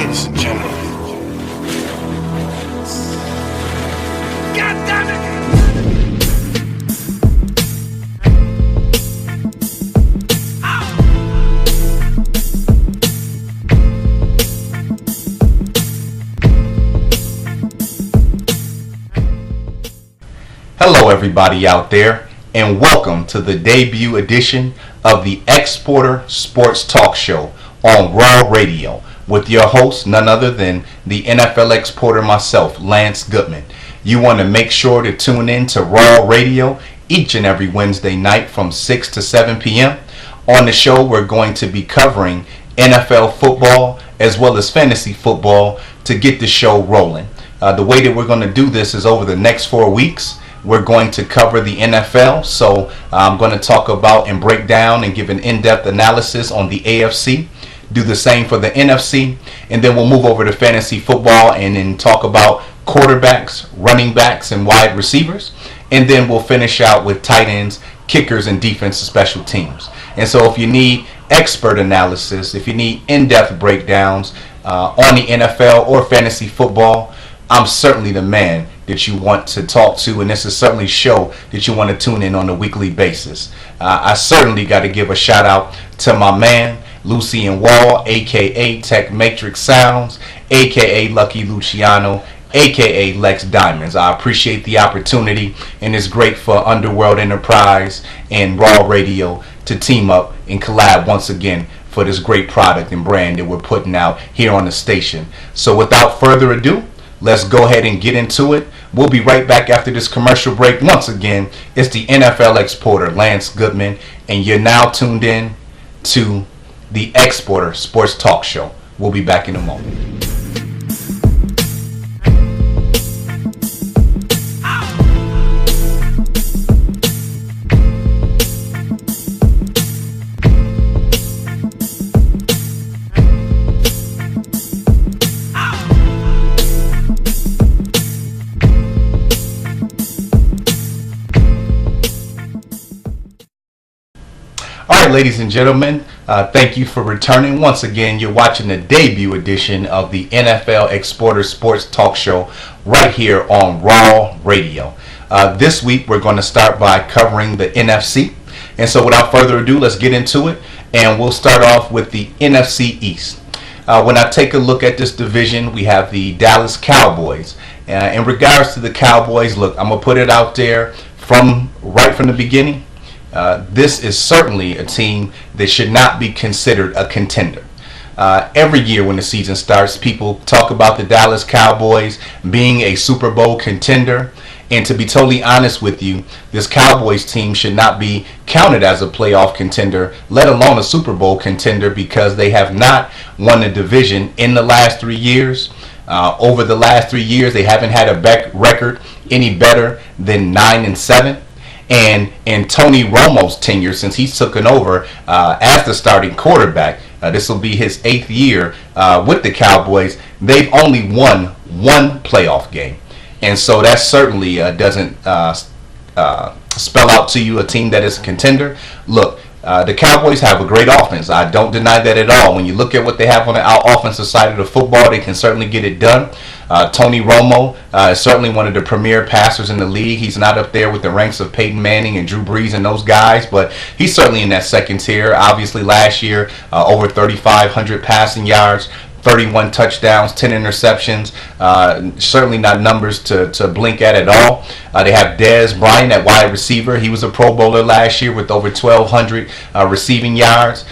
ladies and gentlemen. God damn it! Hello everybody out there, and welcome to the debut edition of the Exporter Sports Talk Show on Raw Radio with your host, none other than the NFL exporter myself, Lance Goodman. You want to make sure to tune in to Raw Radio each and every Wednesday night from 6 to 7 p.m. On the show, we're going to be covering NFL football as well as fantasy football to get the show rolling. The way that we're going to do this is over the next 4 weeks. We're going to cover the NFL, so I'm going to talk about and break down and give an in-depth analysis on the AFC. Do the same for the NFC, and then we'll move over to fantasy football and then talk about quarterbacks, running backs, and wide receivers. And then we'll finish out with tight ends, kickers, and defensive special teams. And so if you need expert analysis, if you need in-depth breakdowns on the NFL or fantasy football, I'm certainly the man that you want to talk to, and this is certainly a show that you want to tune in on a weekly basis. I certainly got to give a shout out to my man, Lucien Wall, aka Tech Matrix Sounds, aka Lucky Luciano, aka Lex Diamonds. I appreciate the opportunity, and it's great for Underworld Enterprise and Raw Radio to team up and collab once again for this great product and brand that we're putting out here on the station. So without further ado, let's go ahead and get into it. We'll be right back after this commercial break. Once again, it's the NFL exporter, Lance Goodman, and you're now tuned in to the Exporter Sports Talk Show. We'll be back in a moment. Ladies and gentlemen, thank you for returning. Once again, you're watching the debut edition of the NFL Exporter Sports Talk Show right here on Raw Radio. This week, we're going to start by covering the NFC. And so without further ado, let's get into it. And we'll start off with the NFC East. When I take a look at this division, we have the Dallas Cowboys. In regards to the Cowboys, look, I'm going to put it out there right from the beginning. This is certainly a team that should not be considered a contender. Every year when the season starts, people talk about the Dallas Cowboys being a Super Bowl contender. And to be totally honest with you, this Cowboys team should not be counted as a playoff contender, let alone a Super Bowl contender, because they have not won the division in the last 3 years. Over the last 3 years, they haven't had a record any better than 9-7. And in Tony Romo's tenure, since he's taken over as the starting quarterback, this will be his 8th year with the Cowboys, they've only won one playoff game. And so that certainly doesn't spell out to you a team that is a contender. Look, the Cowboys have a great offense. I don't deny that at all. When you look at what they have on the offensive side of the football, they can certainly get it done. Tony Romo is certainly one of the premier passers in the league. He's not up there with the ranks of Peyton Manning and Drew Brees and those guys, but he's certainly in that second tier. Obviously, last year, over 3,500 passing yards, 31 touchdowns, 10 interceptions. Certainly not numbers to blink at all. They have Dez Bryant at wide receiver. He was a Pro Bowler last year with over 1,200 receiving yards.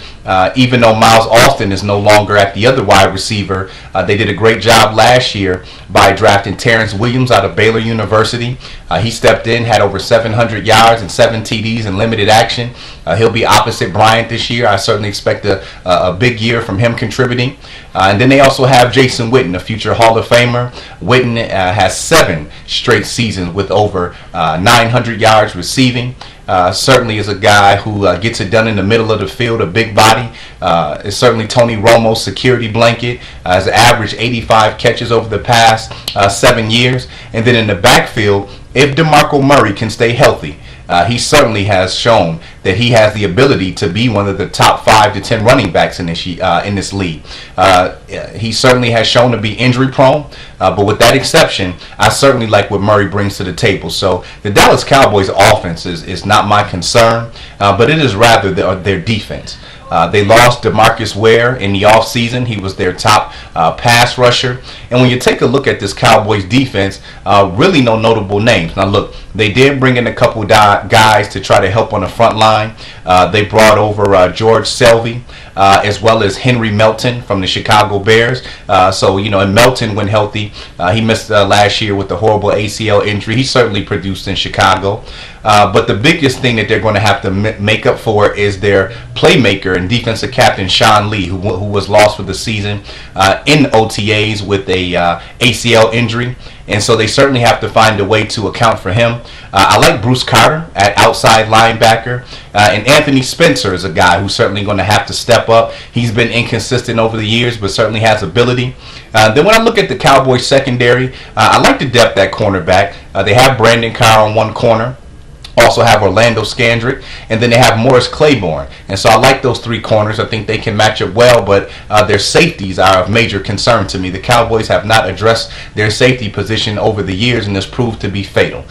Even though Miles Austin is no longer at the other wide receiver, they did a great job last year by drafting Terrence Williams out of Baylor University. He stepped in, had over 700 yards and 7 TDs in limited action. He'll be opposite Bryant this year. I certainly expect a big year from him contributing. And then they also have Jason Witten, a future Hall of Famer. Witten has 7 straight seasons with over 900 yards receiving. Certainly is a guy who gets it done in the middle of the field, a big body. Is certainly Tony Romo's security blanket. Has averaged 85 catches over the past 7 years. And then in the backfield, if DeMarco Murray can stay healthy, he certainly has shown that he has the ability to be one of the top 5 to 10 running backs in this league. He certainly has shown to be injury prone, but with that exception, I certainly like what Murray brings to the table. So the Dallas Cowboys offense is not my concern, but it is rather their defense. They lost DeMarcus Ware in the offseason. He was their top pass rusher. And when you take a look at this Cowboys defense, really no notable names. Now look, they did bring in a couple guys to try to help on the front line. They brought over George Selvey, as well as Henry Melton from the Chicago Bears. So, and Melton, when healthy, he missed last year with the horrible ACL injury. He certainly produced in Chicago. But the biggest thing that they're going to have to make up for is their playmaker and defensive captain Sean Lee, who was lost for the season in OTAs with a ACL injury. And so they certainly have to find a way to account for him. I like Bruce Carter at outside linebacker. And Anthony Spencer is a guy who's certainly going to have to step up. He's been inconsistent over the years, but certainly has ability. Then when I look at the Cowboys secondary, I like the depth at cornerback. They have Brandon Carr on one corner. Also have Orlando Scandrick, and then they have Morris Claiborne. And so I like those 3 corners. I think they can match up well, but their safeties are of major concern to me. The Cowboys have not addressed their safety position over the years, and this proved to be fatal.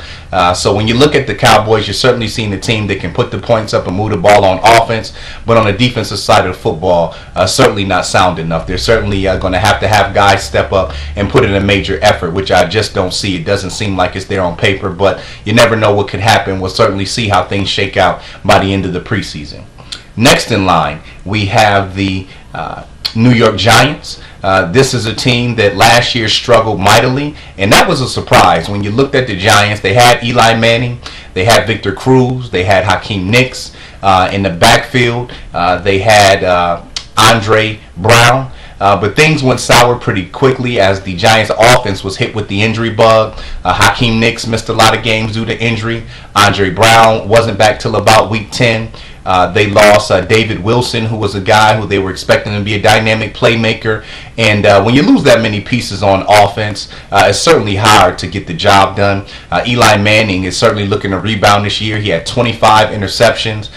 So when you look at the Cowboys, you're certainly seeing a team that can put the points up and move the ball on offense, but on the defensive side of the football, certainly not sound enough. They're certainly going to have guys step up and put in a major effort, which I just don't see. It doesn't seem like it's there on paper, but you never know what could happen. We'll certainly see how things shake out by the end of the preseason. Next in line, we have the New York Giants. This is a team that last year struggled mightily, and that was a surprise. When you looked at the Giants, they had Eli Manning, they had Victor Cruz, they had Hakeem Nicks in the backfield, they had Andre Brown. But things went sour pretty quickly as the Giants offense was hit with the injury bug. Hakeem Nicks missed a lot of games due to injury. Andre Brown wasn't back till about week 10. They lost David Wilson, who was a guy who they were expecting to be a dynamic playmaker. And when you lose that many pieces on offense, it's certainly hard to get the job done. Eli Manning is certainly looking to rebound this year. He had 25 interceptions,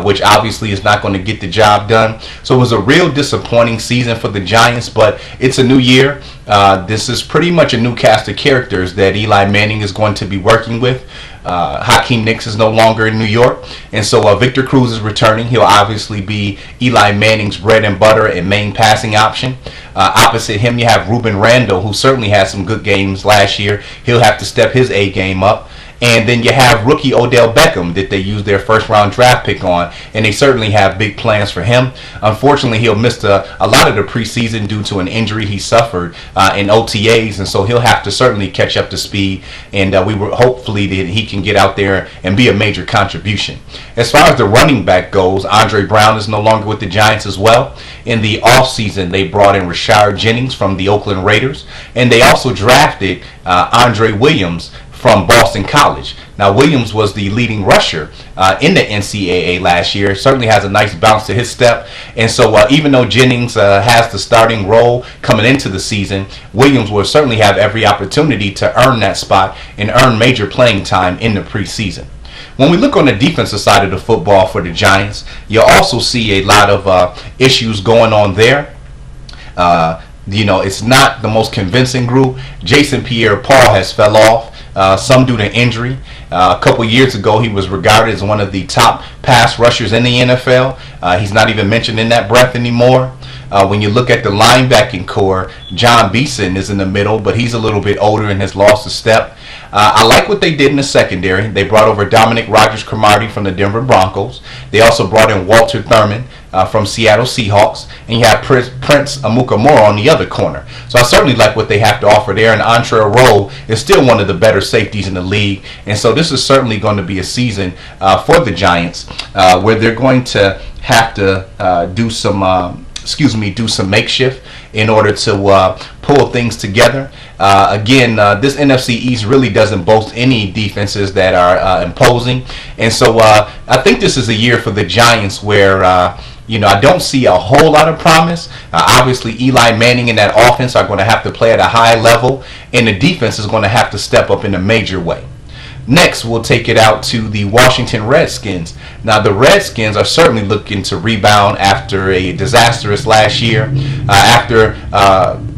which obviously is not going to get the job done. So it was a real disappointing season for the Giants, but it's a new year. This is pretty much a new cast of characters that Eli Manning is going to be working with. Hakeem Nicks is no longer in New York, and so Victor Cruz is returning. He'll obviously be Eli Manning's bread and butter and main passing option. Opposite him, you have Ruben Randall, who certainly had some good games last year. He'll have to step his A game up. And then you have rookie Odell Beckham that they used their first-round draft pick on, and they certainly have big plans for him. Unfortunately, he'll miss a lot of the preseason due to an injury he suffered in OTAs, and so he'll have to certainly catch up to speed, and we were hopefully that he can get out there and be a major contribution. As far as the running back goes, Andre Brown is no longer with the Giants as well. In the offseason, they brought in Rashard Jennings from the Oakland Raiders, and they also drafted Andre Williams from Boston College. Now, Williams was the leading rusher in the NCAA last year. Certainly has a nice bounce to his step. And so even though Jennings has the starting role coming into the season, Williams will certainly have every opportunity to earn that spot and earn major playing time in the preseason. When we look on the defensive side of the football for the Giants, you also see a lot of issues going on there. It's not the most convincing group. Jason Pierre-Paul has fell off. Some due to injury. A couple years ago, he was regarded as one of the top pass rushers in the NFL. He's not even mentioned in that breath anymore. When you look at the linebacking core, John Beeson is in the middle, but he's a little bit older and has lost a step. I like what they did in the secondary. They brought over Dominic Rodgers-Cromartie from the Denver Broncos. They also brought in Walter Thurman from Seattle Seahawks, and you have Prince Amukamara on the other corner. So I certainly like what they have to offer there, and Antrell Rolle is still one of the better safeties in the league, and so this is certainly going to be a season for the Giants where they're going to have to do some makeshift in order to pull things together. Again, this NFC East really doesn't boast any defenses that are imposing, and so I think this is a year for the Giants where I don't see a whole lot of promise. Obviously, Eli Manning and that offense are going to have to play at a high level, and the defense is going to have to step up in a major way. Next, we'll take it out to the Washington Redskins. Now, the Redskins are certainly looking to rebound after a disastrous last year. After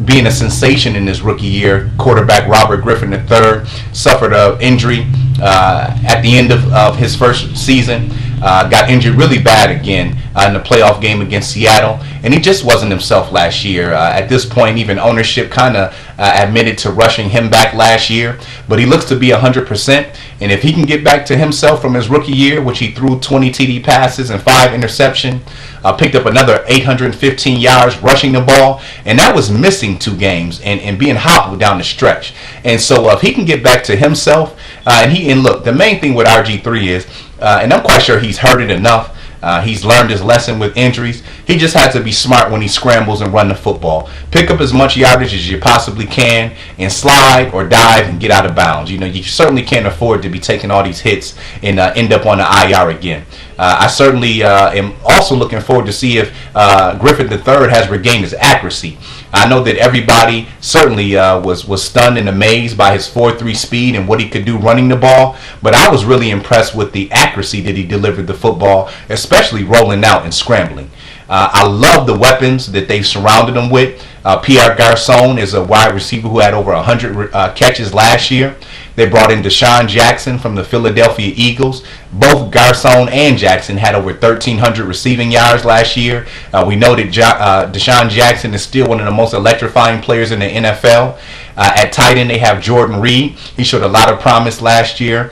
being a sensation in his rookie year, quarterback Robert Griffin III suffered an injury at the end of his first season. Got injured really bad again in the playoff game against Seattle, and he just wasn't himself last year. At this point, even ownership kind of admitted to rushing him back last year, but he looks to be 100%, and if he can get back to himself from his rookie year, which he threw 20 TD passes and 5 interceptions, picked up another 815 yards rushing the ball, and that was missing 2 games and being hobbled down the stretch. And so if he can get back to himself, and look, the main thing with RG3 is, and I'm quite sure he's heard it enough. He's learned his lesson with injuries. He just has to be smart when he scrambles and run the football. Pick up as much yardage as you possibly can and slide or dive and get out of bounds. You know, you certainly can't afford to be taking all these hits and end up on the IR again. I certainly am also looking forward to see if Griffin III has regained his accuracy. I know that everybody certainly was stunned and amazed by his 4.3 speed and what he could do running the ball, but I was really impressed with the accuracy that he delivered the football, especially rolling out and scrambling. I love the weapons that they've surrounded him with. Pierre Garçon is a wide receiver who had over 100 catches last year. They brought in Deshaun Jackson from the Philadelphia Eagles. Both Garçon and Jackson had over 1,300 receiving yards last year. We know that Deshaun Jackson is still one of the most electrifying players in the NFL. At tight end, they have Jordan Reed. He showed a lot of promise last year.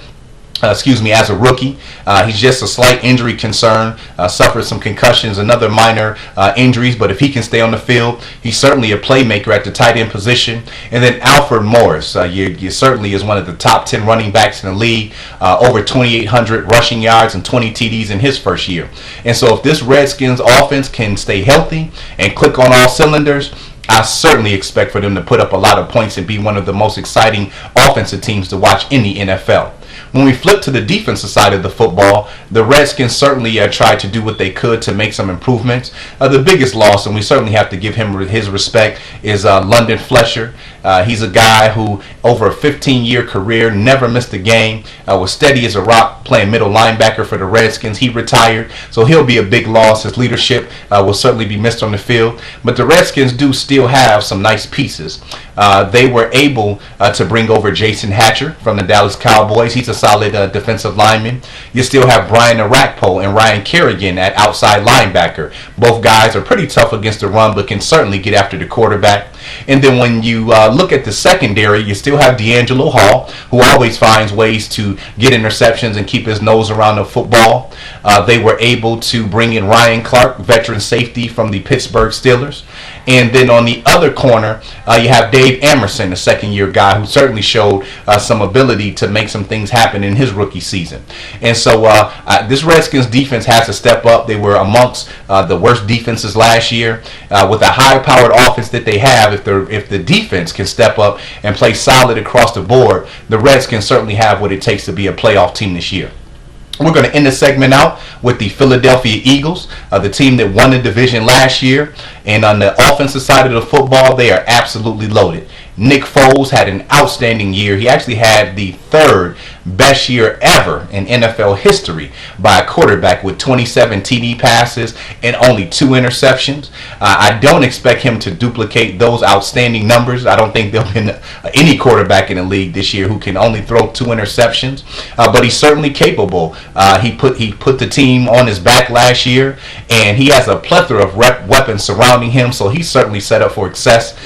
As a rookie. He's just a slight injury concern, suffered some concussions and other minor injuries, but if he can stay on the field, he's certainly a playmaker at the tight end position. And then Alfred Morris, you certainly is one of the top 10 running backs in the league, over 2,800 rushing yards and 20 TDs in his first year. And so if this Redskins offense can stay healthy and click on all cylinders, I certainly expect for them to put up a lot of points and be one of the most exciting offensive teams to watch in the NFL. When we flip to the defensive side of the football, the Redskins certainly tried to do what they could to make some improvements. The biggest loss, and we certainly have to give him his respect, is London Fletcher. He's a guy who, over a 15-year career, never missed a game, was steady as a rock playing middle linebacker for the Redskins. He retired, so he'll be a big loss. His leadership will certainly be missed on the field. But the Redskins do still have some nice pieces. They were able to bring over Jason Hatcher from the Dallas Cowboys. He's a solid defensive lineman. You still have Brian Arakpo and Ryan Kerrigan at outside linebacker. Both guys are pretty tough against the run, but can certainly get after the quarterback. And then when you look at the secondary, you still have D'Angelo Hall, who always finds ways to get interceptions and keep his nose around the football. They were able to bring in Ryan Clark, veteran safety from the Pittsburgh Steelers. And then on the other corner, you have Dave Emerson, a second-year guy who certainly showed some ability to make some things happen in his rookie season. And so this Redskins defense has to step up. They were amongst the worst defenses last year. With a high-powered offense that they have, if the defense can step up and play solid across the board, the Redskins certainly have what it takes to be a playoff team this year. We're going to end the segment out with the Philadelphia Eagles, the team that won the division last year. And on the offensive side of the football, they are absolutely loaded. Nick Foles had an outstanding year. He actually had the third best year ever in NFL history by a quarterback with 27 TD passes and only 2 interceptions. I don't expect him to duplicate those outstanding numbers. I don't think there'll be any quarterback in the league this year who can only throw 2 interceptions, but he's certainly capable. He put the team on his back last year, and he has a plethora of weapons surrounding him, so he's certainly set up for success,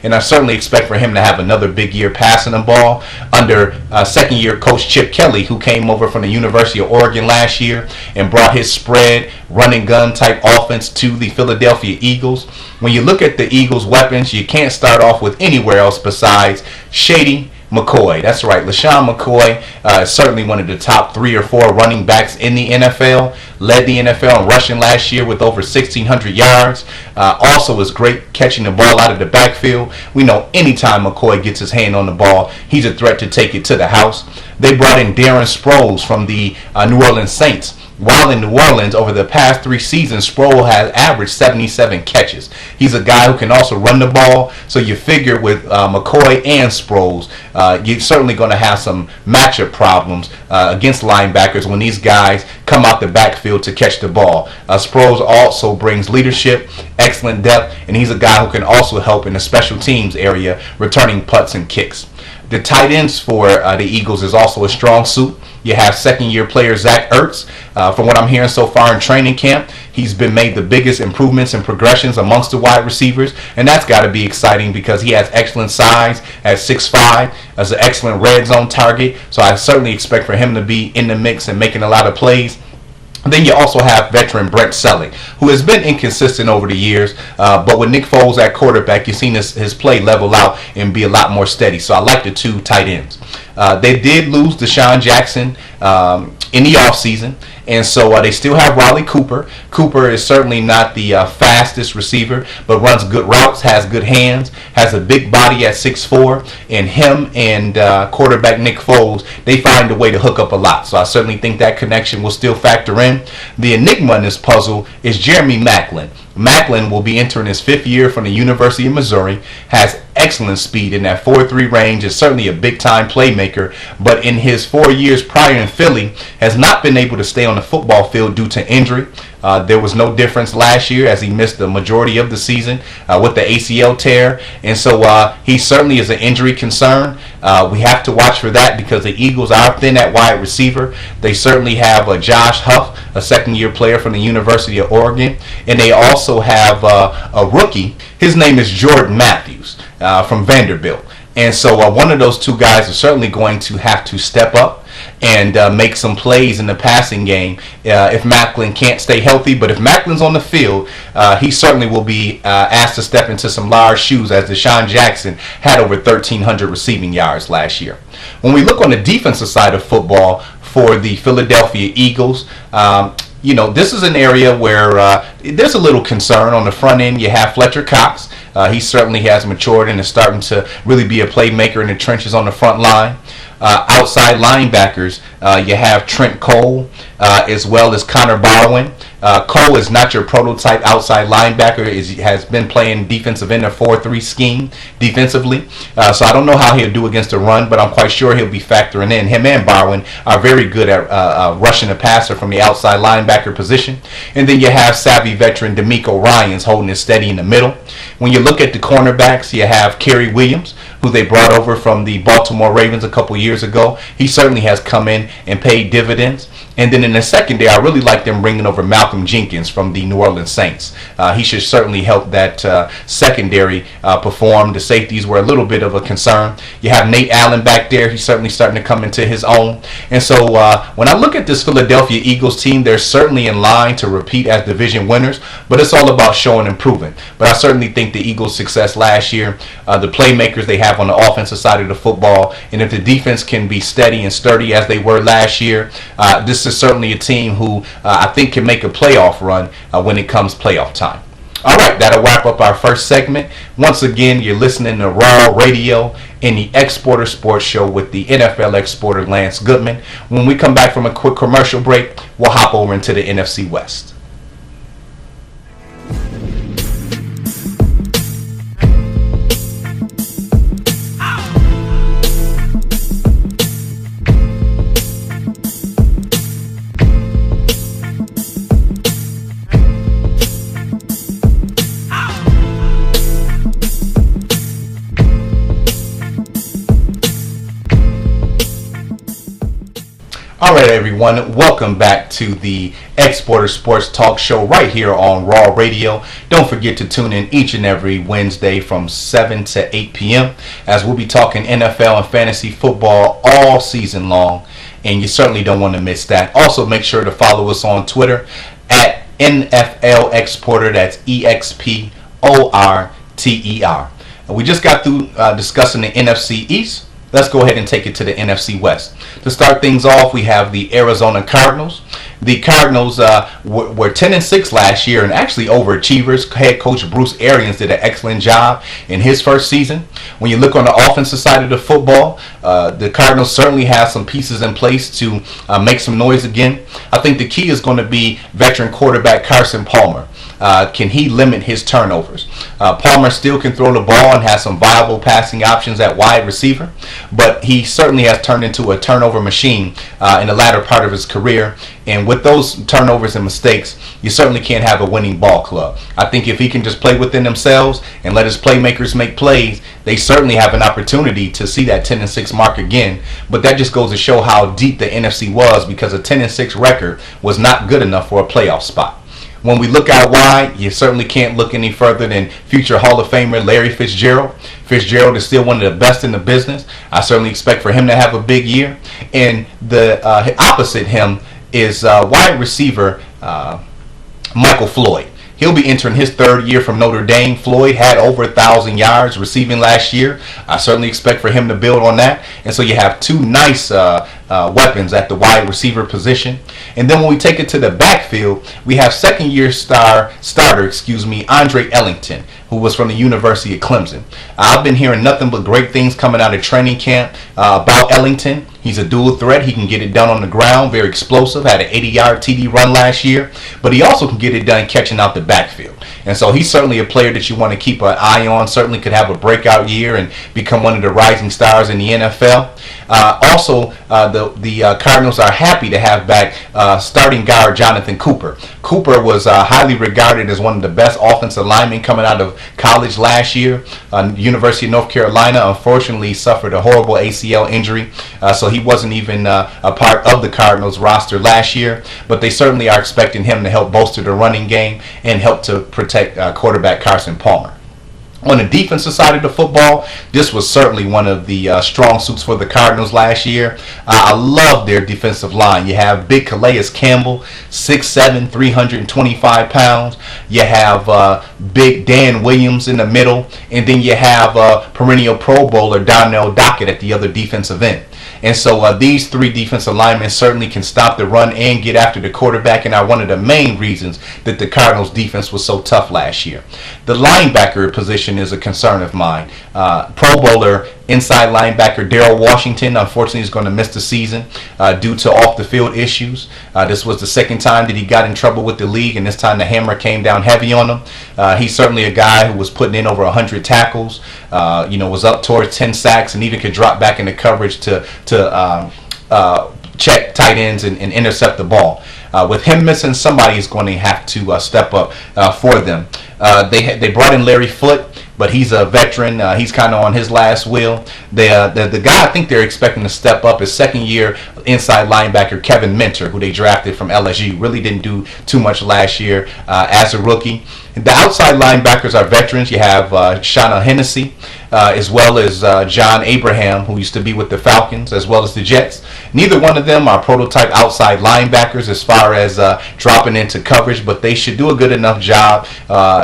and I certainly expect for him to have another big year passing the ball under second-year coach Chip Kelly, who came over from the University of Oregon last year and brought his spread, running gun type offense to the Philadelphia Eagles. When you look at the Eagles' weapons, you can't start off with anywhere else besides Shady McCoy. That's right. LaShawn McCoy is certainly one of the top 3 or 4 running backs in the NFL. Led the NFL in rushing last year with over 1,600 yards. Also is great catching the ball out of the backfield. We know anytime McCoy gets his hand on the ball, he's a threat to take it to the house. They brought in Darren Sproles from the New Orleans Saints. While in New Orleans, over the past 3 seasons, Sproles has averaged 77 catches. He's a guy who can also run the ball, so you figure with McCoy and Sproles, you're certainly going to have some matchup problems against linebackers when these guys come out the backfield to catch the ball. Sproles also brings leadership, excellent depth, and he's a guy who can also help in the special teams area, returning punts and kicks. The tight ends for the Eagles is also a strong suit. You have second-year player Zach Ertz. From what I'm hearing so far in training camp, he's been made the biggest improvements and progressions amongst the wide receivers, and that's got to be exciting because he has excellent size at 6'5", as an excellent red zone target. So I certainly expect for him to be in the mix and making a lot of plays. Then you also have veteran Brent Selleck, who has been inconsistent over the years, but with Nick Foles at quarterback, you've seen his play level out and be a lot more steady. So I like the 2 tight ends. They did lose Deshaun Jackson in the offseason, and so they still have Riley Cooper. Cooper is certainly not the fastest receiver, but runs good routes, has good hands, has a big body at 6'4", and him and quarterback Nick Foles, they find a way to hook up a lot. So I certainly think that connection will still factor in. The enigma in this puzzle is Jeremy Maclin. Maclin will be entering his 5th year from the University of Missouri, has excellent speed in that 4.3 range, is certainly a big-time playmaker, but in his 4 years prior in Philly, has not been able to stay on the football field due to injury. There was no difference last year as he missed the majority of the season with the ACL tear, and so he certainly is an injury concern. We have to watch for that because the Eagles are thin at wide receiver. They certainly have Josh Huff, a second-year player from the University of Oregon, and they also have a rookie. His name is Jordan Matthews from Vanderbilt. And so one of those 2 guys is certainly going to have to step up and make some plays in the passing game if Maclin can't stay healthy. But if Maclin's on the field, he certainly will be asked to step into some large shoes, as Deshaun Jackson had over 1,300 receiving yards last year. When we look on the defensive side of football for the Philadelphia Eagles, this is an area where there's a little concern. On the front end, you have Fletcher Cox. He certainly has matured and is starting to really be a playmaker in the trenches on the front line. Outside linebackers, you have Trent Cole as well as Connor Barwin. Cole is not your prototype outside linebacker. Has been playing defensive end, a 4-3 scheme defensively. So I don't know how he'll do against the run, but I'm quite sure he'll be factoring in. Him and Barwin are very good at rushing the passer from the outside linebacker position. And then you have savvy veteran D'Amico Ryans holding it steady in the middle. When you look at the cornerbacks, you have Kerry Williams, who they brought over from the Baltimore Ravens a couple years ago. He certainly has come in and paid dividends. And then in the secondary, I really like them bringing over Malcolm Jenkins from the New Orleans Saints. He should certainly help that secondary perform. The safeties were a little bit of a concern. You have Nate Allen back there. He's certainly starting to come into his own. And so when I look at this Philadelphia Eagles team, they're certainly in line to repeat as division winners, but it's all about showing improvement. But I certainly think the Eagles' success last year, the playmakers they have on the offensive side of the football, and if the defense can be steady and sturdy as they were last year, this is certainly a team who I think can make a playoff run when it comes playoff time. All right, that'll wrap up our first segment. Once again, you're listening to Raw Radio in the Exporter Sports Show with the NFL Exporter Lance Goodman. When we come back from a quick commercial break, we'll hop over into the NFC West. All right, everyone, welcome back to the Exporter Sports Talk Show right here on Raw Radio. Don't forget to tune in each and every Wednesday from 7 to 8 p.m. as we'll be talking NFL and fantasy football all season long, and you certainly don't want to miss that. Also, make sure to follow us on Twitter at NFLExporter, that's EXPORTER. We just got through discussing the NFC East. let's go ahead and take it to the NFC West. To start things off, we have the Arizona Cardinals. The Cardinals were 10-6 last year and actually overachievers. Head coach Bruce Arians did an excellent job in his first season. When you look on the offensive side of the football, the Cardinals certainly have some pieces in place to make some noise again. I think the key is going to be veteran quarterback Carson Palmer. Can he limit his turnovers? Palmer still can throw the ball and has some viable passing options at wide receiver, but he certainly has turned into a turnover machine in the latter part of his career. And with those turnovers and mistakes, you certainly can't have a winning ball club. I think if he can just play within themselves and let his playmakers make plays, they certainly have an opportunity to see that 10-6 mark again. But that just goes to show how deep the NFC was, because a 10-6 record was not good enough for a playoff spot. When we look out wide, you certainly can't look any further than future Hall of Famer Larry Fitzgerald. Fitzgerald is still one of the best in the business. I certainly expect for him to have a big year. And the opposite him is wide receiver Michael Floyd. He'll be entering his third year from Notre Dame. Floyd had over 1,000 yards receiving last year. I certainly expect for him to build on that. And so you have two nice weapons at the wide receiver position. And then when we take it to the backfield, we have second-year starter, Andre Ellington, who was from the University of Clemson. I've been hearing nothing but great things coming out of training camp about Ellington. He's a dual threat. He can get it done on the ground, very explosive, had an 80-yard TD run last year, but he also can get it done catching out the backfield. And so he's certainly a player that you want to keep an eye on, certainly could have a breakout year and become one of the rising stars in the NFL. The Cardinals are happy to have back starting guard Jonathan Cooper. Cooper was highly regarded as one of the best offensive linemen coming out of college last year. University of North Carolina unfortunately suffered a horrible ACL injury, so he wasn't even a part of the Cardinals roster last year, but they certainly are expecting him to help bolster the running game and help to protect quarterback Carson Palmer. On the defensive side of the football, this was certainly one of the strong suits for the Cardinals last year. I love their defensive line. You have big Calais Campbell, 6'7", 325 pounds. You have big Dan Williams in the middle. And then you have perennial Pro Bowler Darnell Dockett at the other defensive end. And so these three defensive linemen certainly can stop the run and get after the quarterback, and are one of the main reasons that the Cardinals defense was so tough last year. The linebacker position is a concern of mine. Pro Bowler inside linebacker Darrell Washington, unfortunately, is going to miss the season due to off-the-field issues. This was the second time that he got in trouble with the league, and this time the hammer came down heavy on him. He's certainly a guy who was putting in over 100 tackles, was up towards 10 sacks, and even could drop back into coverage to check tight ends and intercept the ball. With him missing, somebody is going to have to step up for them. They brought in Larry Foote, but he's a veteran. He's kind of on his last wheel. The guy I think they're expecting to step up is second-year inside linebacker Kevin Minter, who they drafted from LSU. Really didn't do too much last year as a rookie. The outside linebackers are veterans. You have Shauna Hennessy, as well as John Abraham, who used to be with the Falcons, as well as the Jets. Neither one of them are prototype outside linebackers as far as dropping into coverage, but they should do a good enough job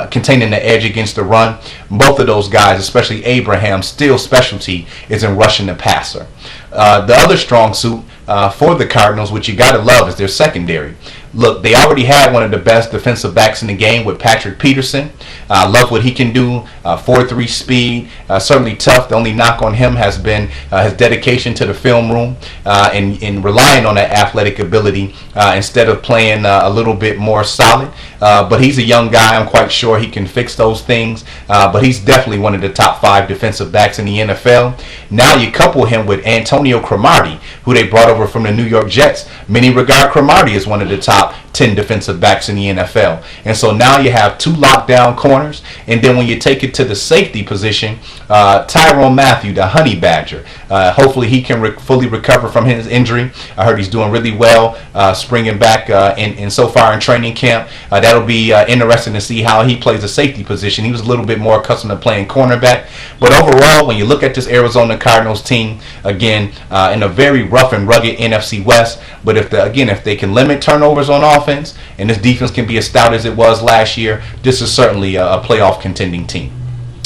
containing the edge against the run. Both of those guys, especially Abraham's still specialty is in rushing the passer. The other strong suit for the Cardinals, which you got to love, is their secondary. Look, they already had one of the best defensive backs in the game with Patrick Peterson. I love what he can do, 4.3 speed, certainly tough. The only knock on him has been his dedication to the film room and relying on that athletic ability instead of playing a little bit more solid. But he's a young guy. I'm quite sure he can fix those things. But he's definitely one of the top 5 defensive backs in the NFL. Now you couple him with Antonio Cromartie, who they brought over from the New York Jets. Many regard Cromartie as one of the top 10 defensive backs in the NFL. And so now you have 2 lockdown corners. And then when you take it to the safety position, Tyrann Mathieu, the Honey Badger, hopefully he can fully recover from his injury. I heard he's doing really well, springing back in so far in training camp. That'll be interesting to see how he plays the safety position. He was a little bit more accustomed to playing cornerback. But overall, when you look at this Arizona Cardinals team, again, in a very rough and rugged NFC West, but if they can limit turnovers on offense, and this defense can be as stout as it was last year, this is certainly a playoff contending team.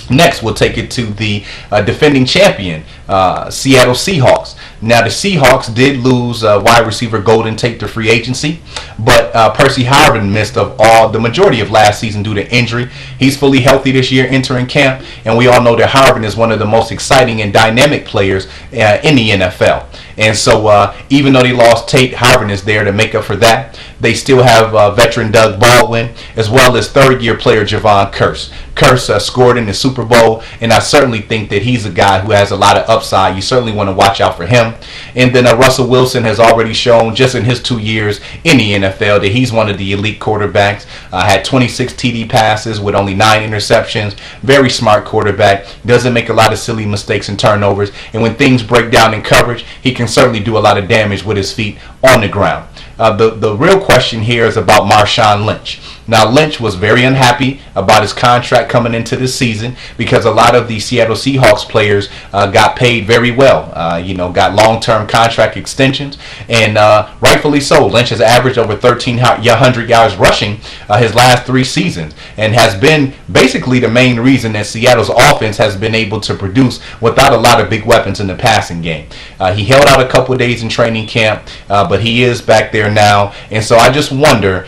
Next, we'll take it to the defending champion, Seattle Seahawks. Now, the Seahawks did lose wide receiver Golden Tate to free agency, but Percy Harvin missed the majority of last season due to injury. He's fully healthy this year entering camp, and we all know that Harvin is one of the most exciting and dynamic players in the NFL. And so even though they lost Tate, Harvin is there to make up for that. They still have veteran Doug Baldwin, as well as third-year player Javon Kearse. Kearse scored in the Super Bowl, and I certainly think that he's a guy who has a lot of upside. You certainly want to watch out for him. And then Russell Wilson has already shown just in his 2 years in the NFL that he's one of the elite quarterbacks. Had 26 TD passes with only 9 interceptions. Very smart quarterback. Doesn't make a lot of silly mistakes and turnovers. And when things break down in coverage, he can certainly do a lot of damage with his feet on the ground. The real question here is about Marshawn Lynch. Now, Lynch was very unhappy about his contract coming into this season because a lot of the Seattle Seahawks players got paid very well. Got long-term contract extensions, and rightfully so. Lynch has averaged over 1,300 yards rushing his last 3 seasons, and has been basically the main reason that Seattle's offense has been able to produce without a lot of big weapons in the passing game. He held out a couple of days in training camp, but he is back there now, and so I just wonder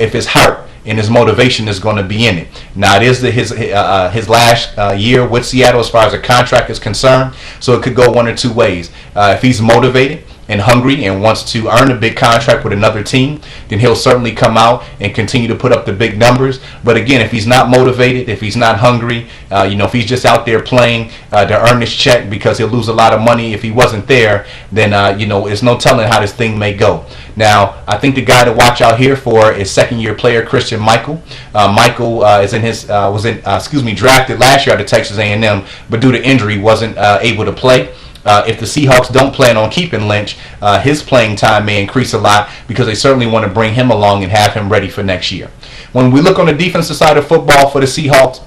if his heart and his motivation is going to be in it. Now, it is his last year with Seattle as far as a contract is concerned, so it could go one or two ways. If he's motivated and hungry and wants to earn a big contract with another team, then he'll certainly come out and continue to put up the big numbers. But again, if he's not motivated, if he's not hungry, if he's just out there playing to earn his check because he'll lose a lot of money if he wasn't there, then there's no telling how this thing may go. Now, I think the guy to watch out here for is second-year player Christian Michael. Michael was drafted last year out of Texas A&M, but due to injury wasn't able to play. If the Seahawks don't plan on keeping Lynch, his playing time may increase a lot because they certainly want to bring him along and have him ready for next year. When we look on the defensive side of football for the Seahawks,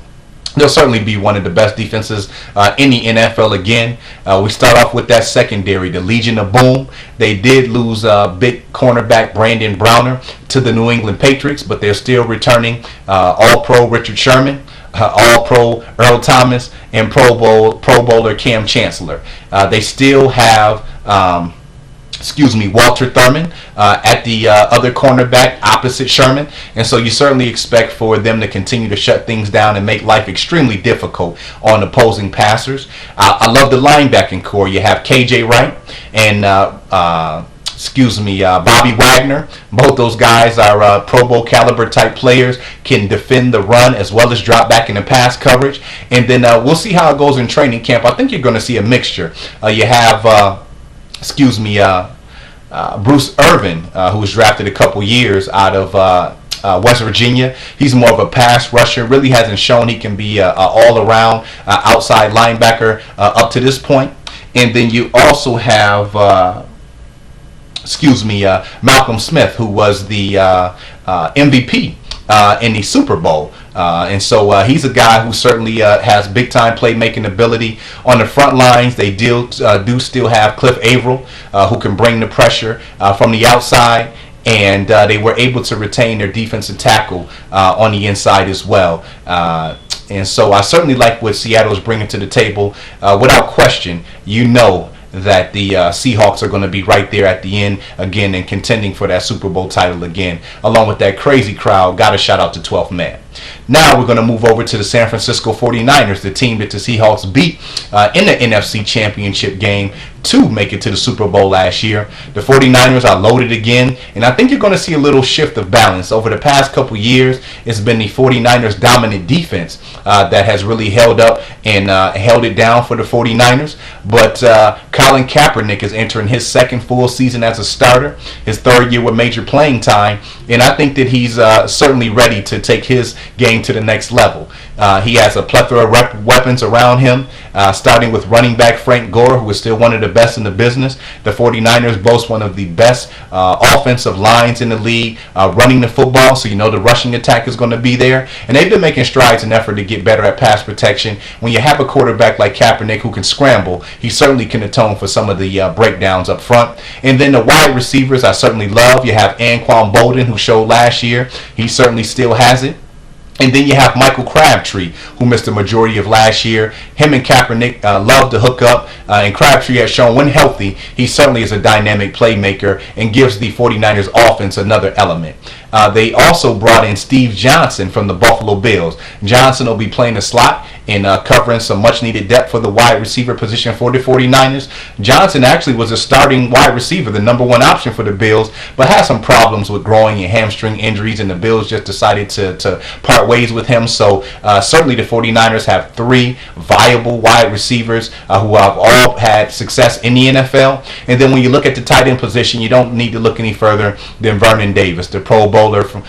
they'll certainly be one of the best defenses in the NFL again. We start off with that secondary, the Legion of Boom. They did lose big cornerback Brandon Browner to the New England Patriots, but they're still returning All-Pro Richard Sherman, All-Pro Earl Thomas, and Pro Bowler Cam Chancellor. They still have Walter Thurman at the other cornerback opposite Sherman. And so you certainly expect for them to continue to shut things down and make life extremely difficult on opposing passers. I love the linebacking core. You have KJ Wright and Bobby Wagner. Both those guys are Pro Bowl caliber type players, can defend the run as well as drop back in the pass coverage. And then we'll see how it goes in training camp. I think you're going to see a mixture. You have Bruce Irvin, who was drafted a couple years out of West Virginia. He's more of a pass rusher. Really hasn't shown he can be an all-around outside linebacker up to this point. And then you also have Malcolm Smith, who was the MVP in the Super Bowl. And so he's a guy who certainly has big-time playmaking ability. On the front lines, they do still have Cliff Averill, who can bring the pressure from the outside. And they were able to retain their defensive tackle on the inside as well. And so I certainly like what Seattle is bringing to the table. Without question, that the Seahawks are going to be right there at the end again and contending for that Super Bowl title again, along with that crazy crowd. Got a shout out to 12th man. Now we're going to move over to the San Francisco 49ers, the team that the Seahawks beat in the NFC Championship game to make it to the Super Bowl last year. The 49ers are loaded again, and I think you're going to see a little shift of balance. Over the past couple years, it's been the 49ers' dominant defense that has really held up and held it down for the 49ers. But Colin Kaepernick is entering his second full season as a starter, his third year with major playing time, and I think that he's certainly ready to take his game to the next level. He has a plethora of weapons around him, starting with running back Frank Gore, who is still one of the best in the business. The 49ers boast one of the best offensive lines in the league, running the football, so the rushing attack is going to be there. And they've been making strides in effort to get better at pass protection. When you have a quarterback like Kaepernick who can scramble, he certainly can atone for some of the breakdowns up front. And then the wide receivers I certainly love. You have Anquan Bolden, who showed last year. He certainly still has it. And then you have Michael Crabtree, who missed the majority of last year. Him and Kaepernick love to hook up, and Crabtree has shown when healthy, he certainly is a dynamic playmaker and gives the 49ers offense another element. They also brought in Steve Johnson from the Buffalo Bills. Johnson will be playing the slot and covering some much-needed depth for the wide receiver position for the 49ers. Johnson actually was a starting wide receiver, the number one option for the Bills, but had some problems with growing and hamstring injuries, and the Bills just decided to part ways with him. So certainly the 49ers have three viable wide receivers who have all had success in the NFL. And then when you look at the tight end position, you don't need to look any further than Vernon Davis, the Pro Bowler. From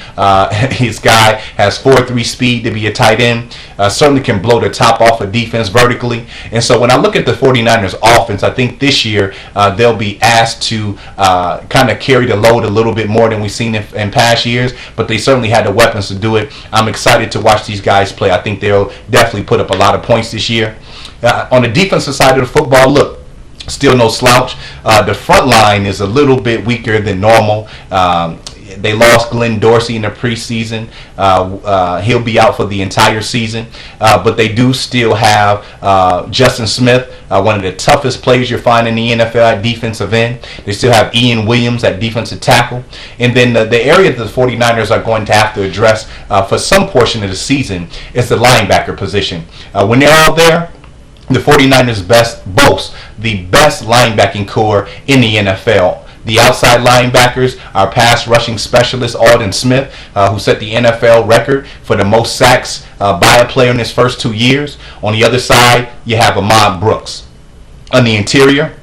his guy has 4.3 speed to be a tight end. Certainly can blow the top off of defense vertically. And so when I look at the 49ers offense, I think this year they'll be asked to kind of carry the load a little bit more than we've seen in past years, but they certainly had the weapons to do it. I'm excited to watch these guys play. I think they'll definitely put up a lot of points this year. On the defensive side of the football, look, still no slouch. The front line is a little bit weaker than normal. They lost Glenn Dorsey in the preseason. He'll be out for the entire season. But they do still have Justin Smith, one of the toughest players you'll find in the NFL at defensive end. They still have Ian Williams at defensive tackle. And then the area that the 49ers are going to have to address for some portion of the season is the linebacker position. When they're all there, the 49ers boast the best linebacking core in the NFL. The outside linebackers are pass rushing specialist Alden Smith, who set the NFL record for the most sacks by a player in his first 2 years. On the other side, you have Ahmad Brooks. On the interior,